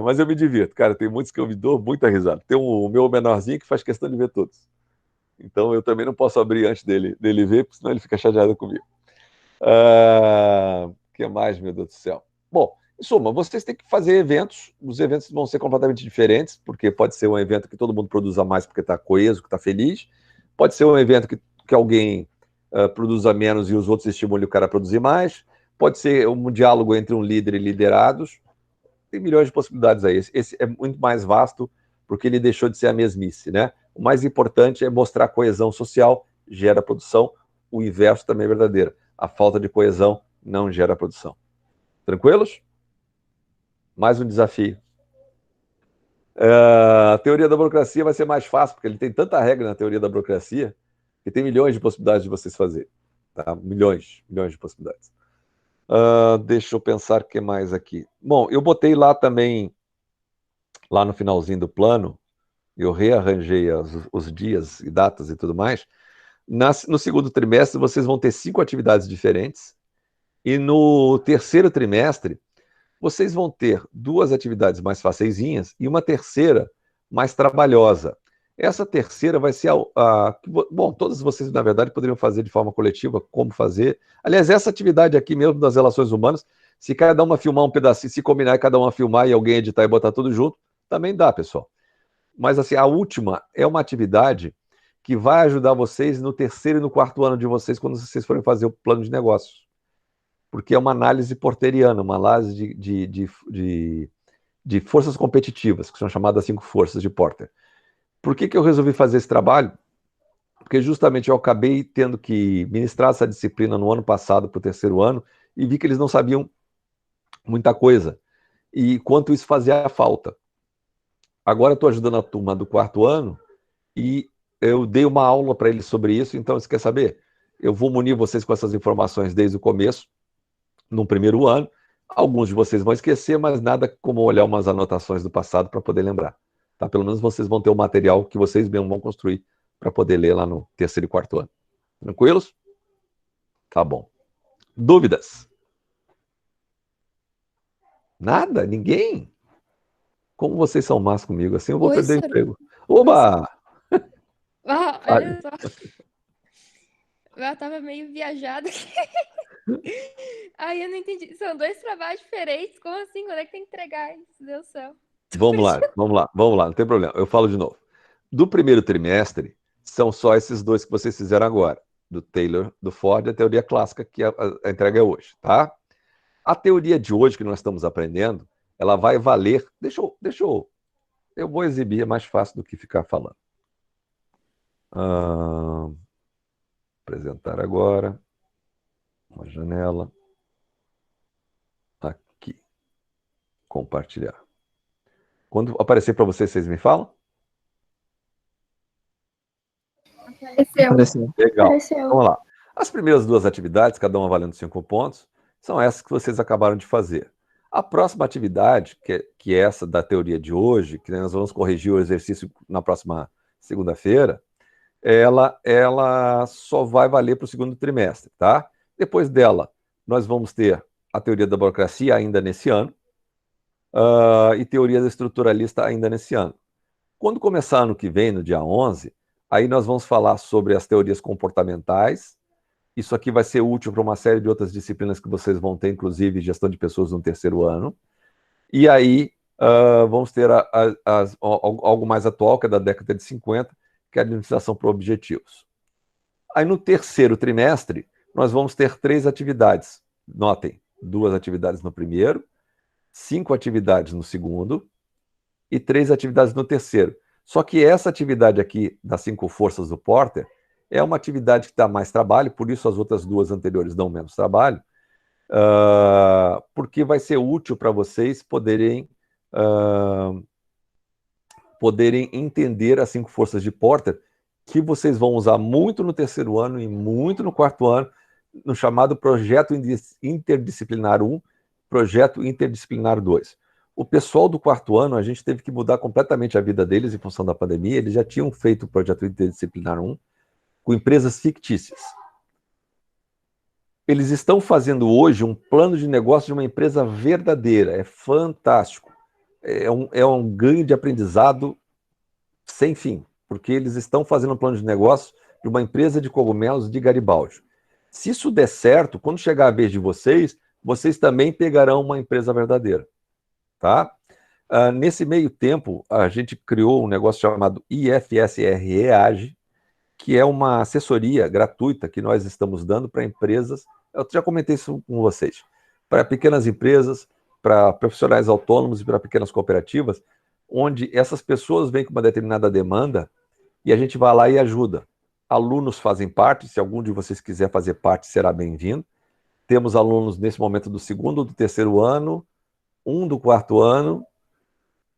Mas eu me divirto, cara. Tem muitos que eu me dou muita risada. Tem o meu menorzinho que faz questão de ver todos. Então eu também não posso abrir antes dele ver, porque senão ele fica chateado comigo. O que mais, meu Deus do céu? Bom, em suma, vocês têm que fazer eventos. Os eventos vão ser completamente diferentes, porque pode ser um evento que todo mundo produza mais porque está coeso, que está feliz. Pode ser um evento que alguém produza menos e os outros estimulem o cara a produzir mais. Pode ser um diálogo entre um líder e liderados. Tem milhões de possibilidades aí. Esse é muito mais vasto, porque ele deixou de ser a mesmice, né? O mais importante é mostrar coesão social, gera produção. O inverso também é verdadeiro. A falta de coesão não gera produção. Tranquilos? Mais um desafio. A teoria da burocracia vai ser mais fácil, porque ele tem tanta regra na teoria da burocracia que tem milhões de possibilidades de vocês fazerem. Tá? Milhões de possibilidades. Deixa eu pensar o que mais aqui. Bom, eu botei lá também, lá no finalzinho do plano, eu rearranjei os dias e datas e tudo mais. No segundo trimestre, vocês vão ter 5 atividades diferentes. E no terceiro trimestre, vocês vão ter 2 atividades mais faceizinhas e uma terceira mais trabalhosa. Essa terceira vai ser bom, todos vocês, na verdade, poderiam fazer de forma coletiva, como fazer. Aliás, essa atividade aqui mesmo das relações humanas, se cada uma filmar um pedacinho, se combinar e cada uma filmar e alguém editar e botar tudo junto, também dá, pessoal. Mas assim, a última é uma atividade que vai ajudar vocês no terceiro e no quarto ano de vocês, quando vocês forem fazer o plano de negócios. Porque é uma análise porteriana, uma análise de forças competitivas, que são chamadas 5 forças de Porter. Por que eu resolvi fazer esse trabalho? Porque justamente eu acabei tendo que ministrar essa disciplina no ano passado para o terceiro ano e vi que eles não sabiam muita coisa. E quanto isso fazia falta. Agora eu estou ajudando a turma do quarto ano e eu dei uma aula para eles sobre isso, então você quer saber? Eu vou munir vocês com essas informações desde o começo, no primeiro ano. Alguns de vocês vão esquecer, mas nada como olhar umas anotações do passado para poder lembrar. Tá? Pelo menos vocês vão ter o material que vocês mesmos vão construir para poder ler lá no terceiro e quarto ano. Tranquilos? Tá bom. Dúvidas? Nada? Ninguém? Como vocês são más comigo, assim eu vou Oi, perder o senhor. emprego. Oba! Olha só. Eu tava meio viajada aqui. Aí eu não entendi. São 2 trabalhos diferentes. Como assim? Quando é que tem que entregar isso? Deus do céu. Vamos lá, não tem problema. Eu falo de novo. Do primeiro trimestre, são só esses 2 que vocês fizeram agora. Do Taylor, do Ford, a teoria clássica, que a entrega é hoje, tá? A teoria de hoje que nós estamos aprendendo, ela vai valer... Eu vou exibir, é mais fácil do que ficar falando. Apresentar agora. Uma janela. Aqui. Compartilhar. Quando aparecer para vocês, vocês me falam? Apareceu. Legal. Apareceu. Vamos lá. As primeiras 2 atividades, cada uma valendo 5 pontos, são essas que vocês acabaram de fazer. A próxima atividade, que é essa da teoria de hoje, que nós vamos corrigir o exercício na próxima segunda-feira, ela só vai valer para o segundo trimestre, tá? Depois dela, nós vamos ter a teoria da burocracia ainda nesse ano, e teoria da estruturalista ainda nesse ano. Quando começar ano que vem, no dia 11, aí nós vamos falar sobre as teorias comportamentais. Isso aqui vai ser útil para uma série de outras disciplinas que vocês vão ter, inclusive gestão de pessoas no terceiro ano. E aí vamos ter algo mais atual, que é da década de 50, que é a administração por objetivos. Aí no terceiro trimestre, nós vamos ter 3 atividades. Notem, 2 atividades no primeiro, 5 atividades no segundo e 3 atividades no terceiro. Só que essa atividade aqui, das 5 forças do Porter, é uma atividade que dá mais trabalho, por isso as outras 2 anteriores dão menos trabalho, porque vai ser útil para vocês poderem entender as 5 forças de Porter, que vocês vão usar muito no terceiro ano e muito no quarto ano, no chamado Projeto Interdisciplinar 1, Projeto Interdisciplinar 2. O pessoal do quarto ano, a gente teve que mudar completamente a vida deles em função da pandemia. Eles já tinham feito o Projeto Interdisciplinar 1 com empresas fictícias. Eles estão fazendo hoje um plano de negócio de uma empresa verdadeira. É fantástico. É um ganho de aprendizado sem fim, porque eles estão fazendo um plano de negócio de uma empresa de cogumelos de Garibaldi. Se isso der certo, quando chegar a vez de vocês, vocês também pegarão uma empresa verdadeira. Tá? Nesse meio tempo, a gente criou um negócio chamado IFSRE AGE, que é uma assessoria gratuita que nós estamos dando para empresas. Eu já comentei isso com vocês. Para pequenas empresas, para profissionais autônomos e para pequenas cooperativas, onde essas pessoas vêm com uma determinada demanda e a gente vai lá e ajuda. Alunos fazem parte, se algum de vocês quiser fazer parte, será bem-vindo. Temos alunos nesse momento do segundo, do terceiro ano, um do quarto ano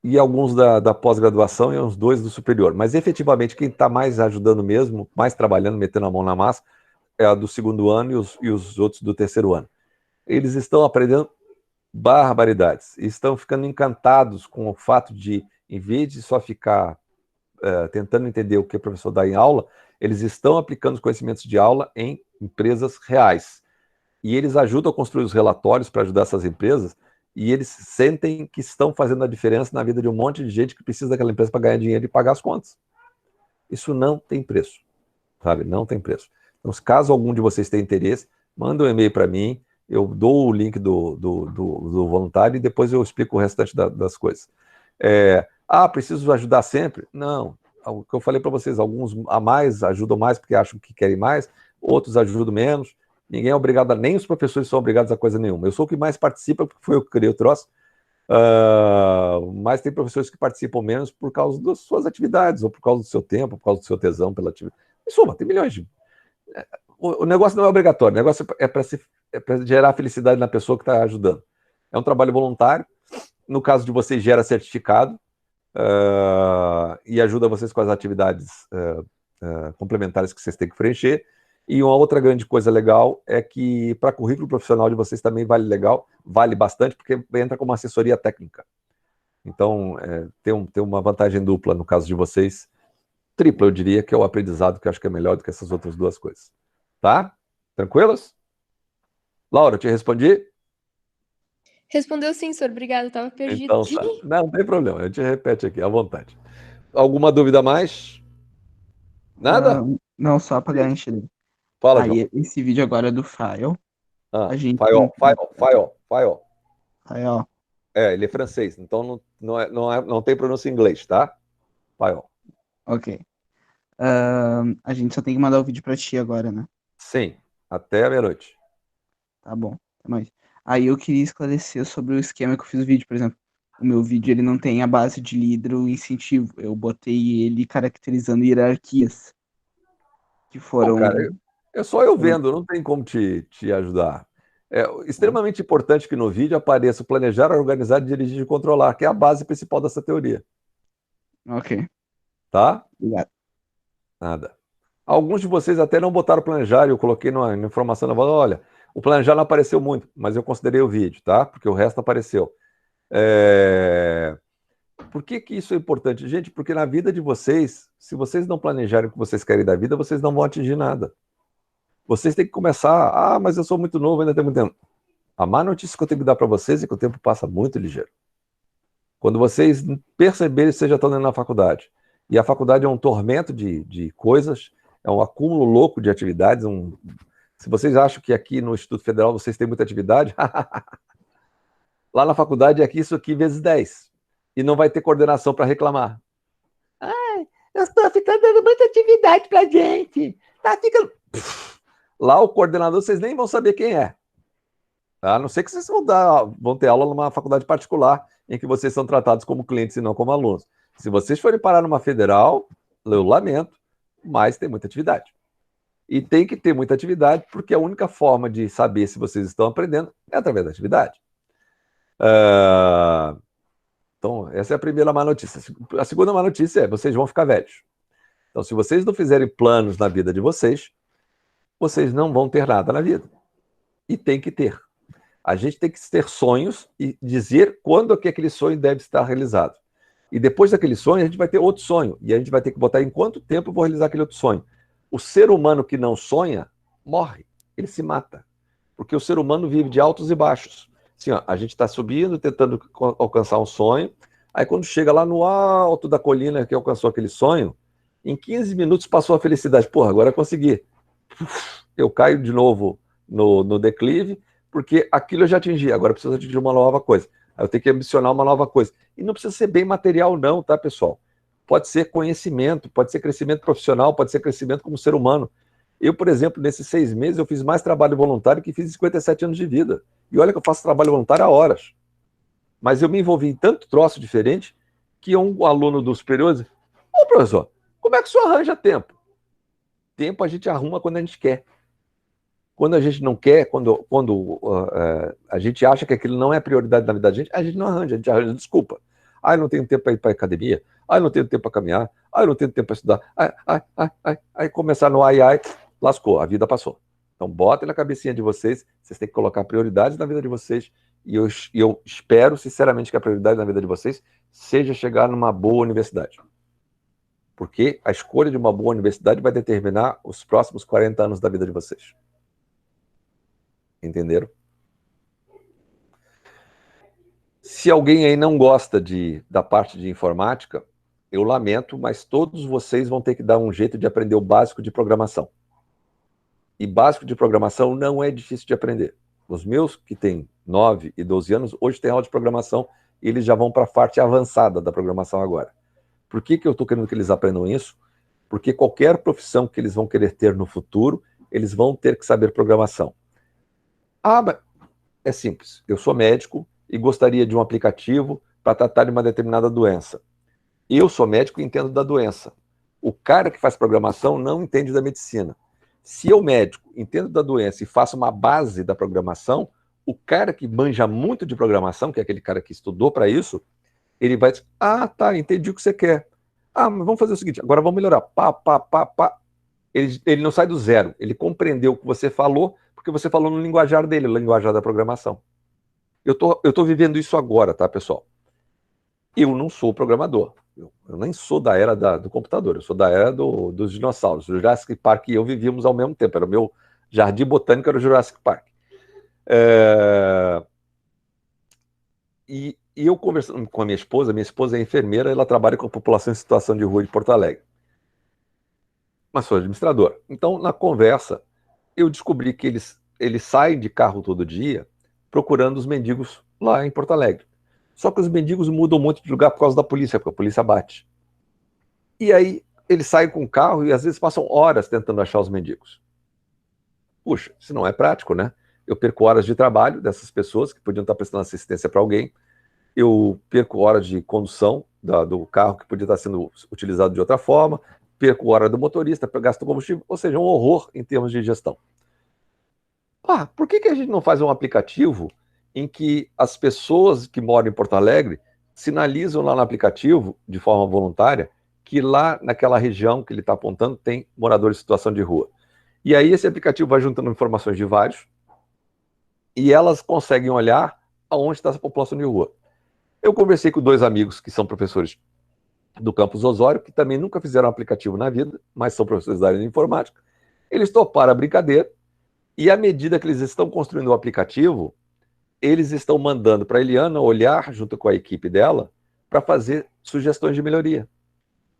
e alguns da pós-graduação e uns 2 do superior. Mas, efetivamente, quem está mais ajudando mesmo, mais trabalhando, metendo a mão na massa, é a do segundo ano e os outros do terceiro ano. Eles estão aprendendo barbaridades. Estão ficando encantados com o fato de, em vez de só ficar tentando entender o que o professor dá em aula, eles estão aplicando os conhecimentos de aula em empresas reais. E eles ajudam a construir os relatórios para ajudar essas empresas, e eles sentem que estão fazendo a diferença na vida de um monte de gente que precisa daquela empresa para ganhar dinheiro e pagar as contas. Isso não tem preço, sabe? Não tem preço. Então, caso algum de vocês tenha interesse, manda um e-mail para mim, eu dou o link do voluntário e depois eu explico o restante das coisas. Preciso ajudar sempre? Não. o que eu falei para vocês, alguns a mais ajudam mais porque acham que querem mais, outros ajudam menos. Ninguém é obrigado, nem os professores são obrigados a coisa nenhuma. Eu sou o que mais participa, porque foi eu que criei o troço, mas tem professores que participam menos por causa das suas atividades, ou por causa do seu tempo, por causa do seu tesão pela atividade. Em suma, tem milhões de... O negócio não é obrigatório, o negócio é para gerar felicidade na pessoa que está ajudando. É um trabalho voluntário, no caso de vocês gera certificado, e ajuda vocês com as atividades complementares que vocês têm que preencher. E uma outra grande coisa legal é que para currículo profissional de vocês também vale bastante, porque entra como assessoria técnica. Então, tem uma vantagem dupla no caso de vocês, tripla, eu diria, que é o aprendizado, que eu acho que é melhor do que essas outras duas coisas. Tá? Tranquilos? Laura, eu te respondi? Respondeu sim, senhor. Obrigado, eu tava perdido. Então, tá. Não tem problema, a gente repete aqui, à vontade. Alguma dúvida a mais? Nada? Não, só para garantir. Fala, João. Aí, esse vídeo agora é do File. A gente File. Aí, ó. Ele é francês, então não tem pronúncia em inglês, tá? File. Ok. A gente só tem que mandar o vídeo pra ti agora, né? Sim, até a meia-noite. Tá bom, até mais. Aí eu queria esclarecer sobre o esquema que eu fiz o vídeo, por exemplo. O meu vídeo, ele não tem a base de líder incentivo. Eu botei ele caracterizando hierarquias. Que foram... Bom, cara, só eu vendo, não tem como te ajudar. É extremamente importante que no vídeo apareça o planejar, organizar, dirigir e controlar, que é a base principal dessa teoria. Ok, Tá? obrigado. Nada. Alguns de vocês até não botaram planejar, eu coloquei na informação na voz, olha, o planejar não apareceu muito, mas eu considerei o vídeo, tá? Porque o resto apareceu. Por que isso é importante? Gente, porque na vida de vocês, se vocês não planejarem o que vocês querem da vida, vocês não vão atingir nada. Vocês têm que começar, mas eu sou muito novo, ainda tenho muito tempo. A má notícia que eu tenho que dar para vocês é que o tempo passa muito ligeiro. Quando vocês perceberem que vocês já estão dentro da faculdade, e a faculdade é um tormento de coisas, é um acúmulo louco de atividades. Se vocês acham que aqui no Instituto Federal vocês têm muita atividade, lá na faculdade é isso aqui vezes 10. E não vai ter coordenação para reclamar. Ai, eu estou ficando dando muita atividade para gente. Tá ficando... Lá o coordenador vocês nem vão saber quem é. A não ser que vocês vão ter aula numa faculdade particular em que vocês são tratados como clientes e não como alunos. Se vocês forem parar numa federal, eu lamento, mas tem muita atividade. E tem que ter muita atividade, porque a única forma de saber se vocês estão aprendendo é através da atividade. Então, essa é a primeira má notícia. A segunda má notícia é, vocês vão ficar velhos. Então, se vocês não fizerem planos na vida de vocês não vão ter nada na vida. E tem que ter. A gente tem que ter sonhos e dizer quando que aquele sonho deve estar realizado. E depois daquele sonho, a gente vai ter outro sonho. E a gente vai ter que botar em quanto tempo eu vou realizar aquele outro sonho. O ser humano que não sonha, morre. Ele se mata. Porque o ser humano vive de altos e baixos. Assim, ó, a gente está subindo, tentando alcançar um sonho. Aí quando chega lá no alto da colina que alcançou aquele sonho, em 15 minutos passou a felicidade. Porra, agora eu consegui. Eu caio de novo no declive, porque aquilo eu já atingi, agora eu preciso atingir uma nova coisa. Aí eu tenho que ambicionar uma nova coisa. E não precisa ser bem material não, tá, pessoal? Pode ser conhecimento, pode ser crescimento profissional, pode ser crescimento como ser humano. Eu, por exemplo, nesses 6 meses, eu fiz mais trabalho voluntário que fiz em 57 anos de vida. E olha que eu faço trabalho voluntário há horas. Mas eu me envolvi em tanto troço diferente que um aluno do superior diz, ô professor, como é que o senhor arranja tempo? Tempo a gente arruma quando a gente quer. Quando a gente não quer, quando a gente acha que aquilo não é prioridade na vida da gente, a gente não arranja, a gente arranja desculpa. Eu não tenho tempo para ir para a academia, eu não tenho tempo para caminhar, eu não tenho tempo para estudar. Aí começar no lascou, a vida passou. Então botem na cabecinha de vocês têm que colocar prioridades na vida de vocês, e eu espero sinceramente que a prioridade na vida de vocês seja chegar numa boa universidade. Porque a escolha de uma boa universidade vai determinar os próximos 40 anos da vida de vocês. Entenderam? Se alguém aí não gosta da parte de informática, eu lamento, mas todos vocês vão ter que dar um jeito de aprender o básico de programação. E básico de programação não é difícil de aprender. Os meus, que têm 9 e 12 anos, hoje têm aula de programação e eles já vão para a parte avançada da programação agora. Por que eu estou querendo que eles aprendam isso? Porque qualquer profissão que eles vão querer ter no futuro, eles vão ter que saber programação. Mas é simples. Eu sou médico e gostaria de um aplicativo para tratar de uma determinada doença. Eu sou médico e entendo da doença. O cara que faz programação não entende da medicina. Se eu, médico, entendo da doença e faço uma base da programação, o cara que manja muito de programação, que é aquele cara que estudou para isso, ele vai dizer, tá, entendi o que você quer. Mas vamos fazer o seguinte, agora vamos melhorar. Pá. Ele não sai do zero, ele compreendeu o que você falou, porque você falou no linguajar dele, no linguajar da programação. Eu tô vivendo isso agora, tá, pessoal? Eu não sou programador. Eu nem sou da era do computador, eu sou da era dos dinossauros. O Jurassic Park e eu vivíamos ao mesmo tempo. Era o meu jardim botânico, era o Jurassic Park. E eu conversando com a minha esposa é enfermeira, ela trabalha com a população em situação de rua de Porto Alegre. Mas sou administrador. Então, na conversa, eu descobri que eles saem de carro todo dia procurando os mendigos lá em Porto Alegre. Só que os mendigos mudam muito de lugar por causa da polícia, porque a polícia bate. E aí, eles saem com o carro e às vezes passam horas tentando achar os mendigos. Puxa, isso não é prático, né? Eu perco horas de trabalho dessas pessoas que podiam estar prestando assistência para alguém. Eu perco horas de condução do carro que podia estar sendo utilizado de outra forma. Perco hora do motorista, gasto combustível. Ou seja, um horror em termos de gestão. Por que a gente não faz um aplicativo em que as pessoas que moram em Porto Alegre sinalizam lá no aplicativo, de forma voluntária, que lá naquela região que ele está apontando tem moradores em situação de rua. E aí esse aplicativo vai juntando informações de vários e elas conseguem olhar aonde está essa população de rua. Eu conversei com 2 amigos que são professores do campus Osório, que também nunca fizeram um aplicativo na vida, mas são professores da área de informática. Eles toparam a brincadeira e à medida que eles estão construindo o aplicativo, eles estão mandando para a Eliana olhar junto com a equipe dela para fazer sugestões de melhoria.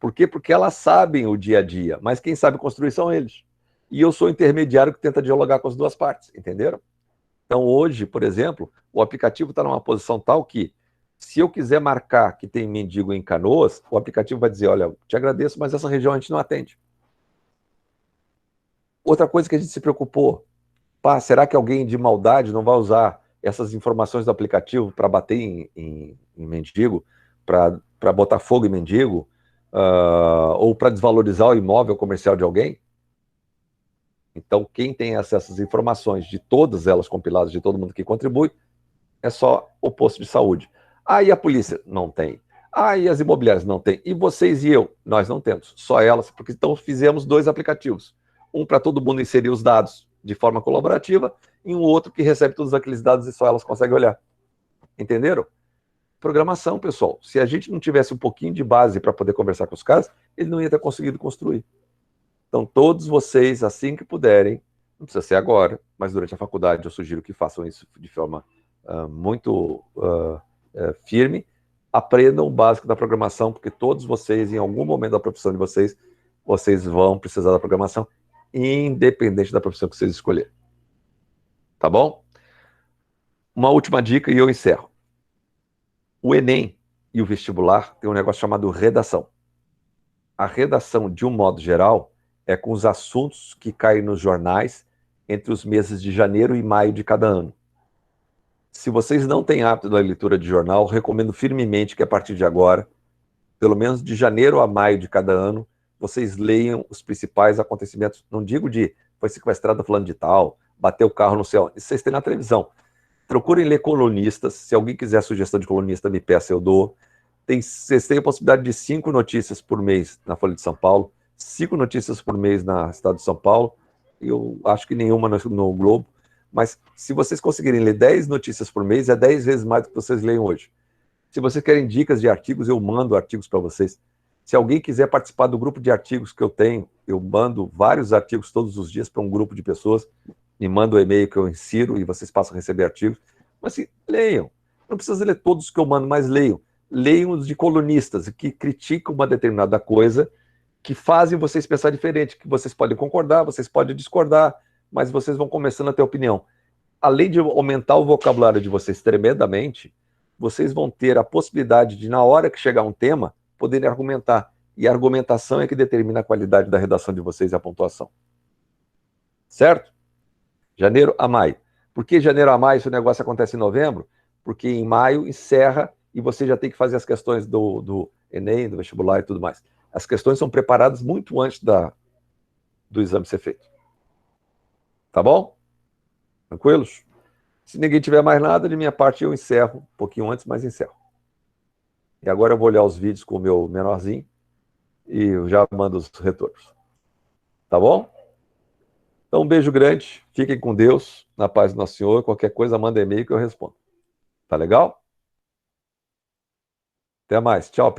Por quê? Porque elas sabem o dia a dia, mas quem sabe construir são eles. E eu sou o intermediário que tenta dialogar com as duas partes, entenderam? Então hoje, por exemplo, o aplicativo está numa posição tal que, se eu quiser marcar que tem mendigo em Canoas, o aplicativo vai dizer, olha, te agradeço, mas essa região a gente não atende. Outra coisa que a gente se preocupou, será que alguém de maldade não vai usar essas informações do aplicativo para bater em mendigo, para botar fogo em mendigo, ou para desvalorizar o imóvel comercial de alguém? Então, quem tem acesso às informações de todas elas compiladas, de todo mundo que contribui, é só o posto de saúde. E a polícia? Não tem. E as imobiliárias? Não tem. E vocês e eu? Nós não temos. Só elas, porque então fizemos 2 aplicativos. Um para todo mundo inserir os dados de forma colaborativa e um outro que recebe todos aqueles dados e só elas conseguem olhar. Entenderam? Programação, pessoal. Se a gente não tivesse um pouquinho de base para poder conversar com os caras, ele não ia ter conseguido construir. Então, todos vocês, assim que puderem, não precisa ser agora, mas durante a faculdade eu sugiro que façam isso de forma muito firme, aprendam o básico da programação, porque todos vocês, em algum momento da profissão de vocês, vocês vão precisar da programação, independente da profissão que vocês escolherem. Tá bom? Uma última dica e eu encerro. O Enem e o vestibular tem um negócio chamado redação. A redação, de um modo geral, é com os assuntos que caem nos jornais entre os meses de janeiro e maio de cada ano. Se vocês não têm hábito da leitura de jornal, recomendo firmemente que a partir de agora, pelo menos de janeiro a maio de cada ano, vocês leiam os principais acontecimentos. Não digo de foi sequestrado fulano de tal, bateu o carro no céu. Isso vocês têm na televisão. Procurem ler colunistas. Se alguém quiser sugestão de colunista, me peça, eu dou. Vocês têm a possibilidade de 5 notícias por mês na Folha de São Paulo, 5 notícias por mês na Estado de São Paulo, eu acho que nenhuma no Globo, mas se vocês conseguirem ler 10 notícias por mês, é 10 vezes mais do que vocês leem hoje. Se vocês querem dicas de artigos, eu mando artigos para vocês. Se alguém quiser participar do grupo de artigos que eu tenho, eu mando vários artigos todos os dias para um grupo de pessoas, me manda o e-mail que eu insiro e vocês passam a receber artigos. Mas assim, leiam. Não precisa ler todos que eu mando, mas leiam. Leiam os de colunistas que criticam uma determinada coisa, que fazem vocês pensar diferente, que vocês podem concordar, vocês podem discordar, mas vocês vão começando a ter opinião. Além de aumentar o vocabulário de vocês tremendamente, vocês vão ter a possibilidade de, na hora que chegar um tema, poderem argumentar. E a argumentação é que determina a qualidade da redação de vocês e a pontuação. Certo? Janeiro a maio. Por que janeiro a maio se o negócio acontece em novembro? Porque em maio encerra e você já tem que fazer as questões do Enem, do vestibular e tudo mais. As questões são preparadas muito antes do exame ser feito. Tá bom? Tranquilos? Se ninguém tiver mais nada, de minha parte eu encerro, um pouquinho antes, mas encerro. E agora eu vou olhar os vídeos com o meu menorzinho e eu já mando os retornos. Tá bom? Então, um beijo grande, fiquem com Deus, na paz do Nosso Senhor. Qualquer coisa, manda e-mail que eu respondo. Tá legal? Até mais. Tchau, pessoal.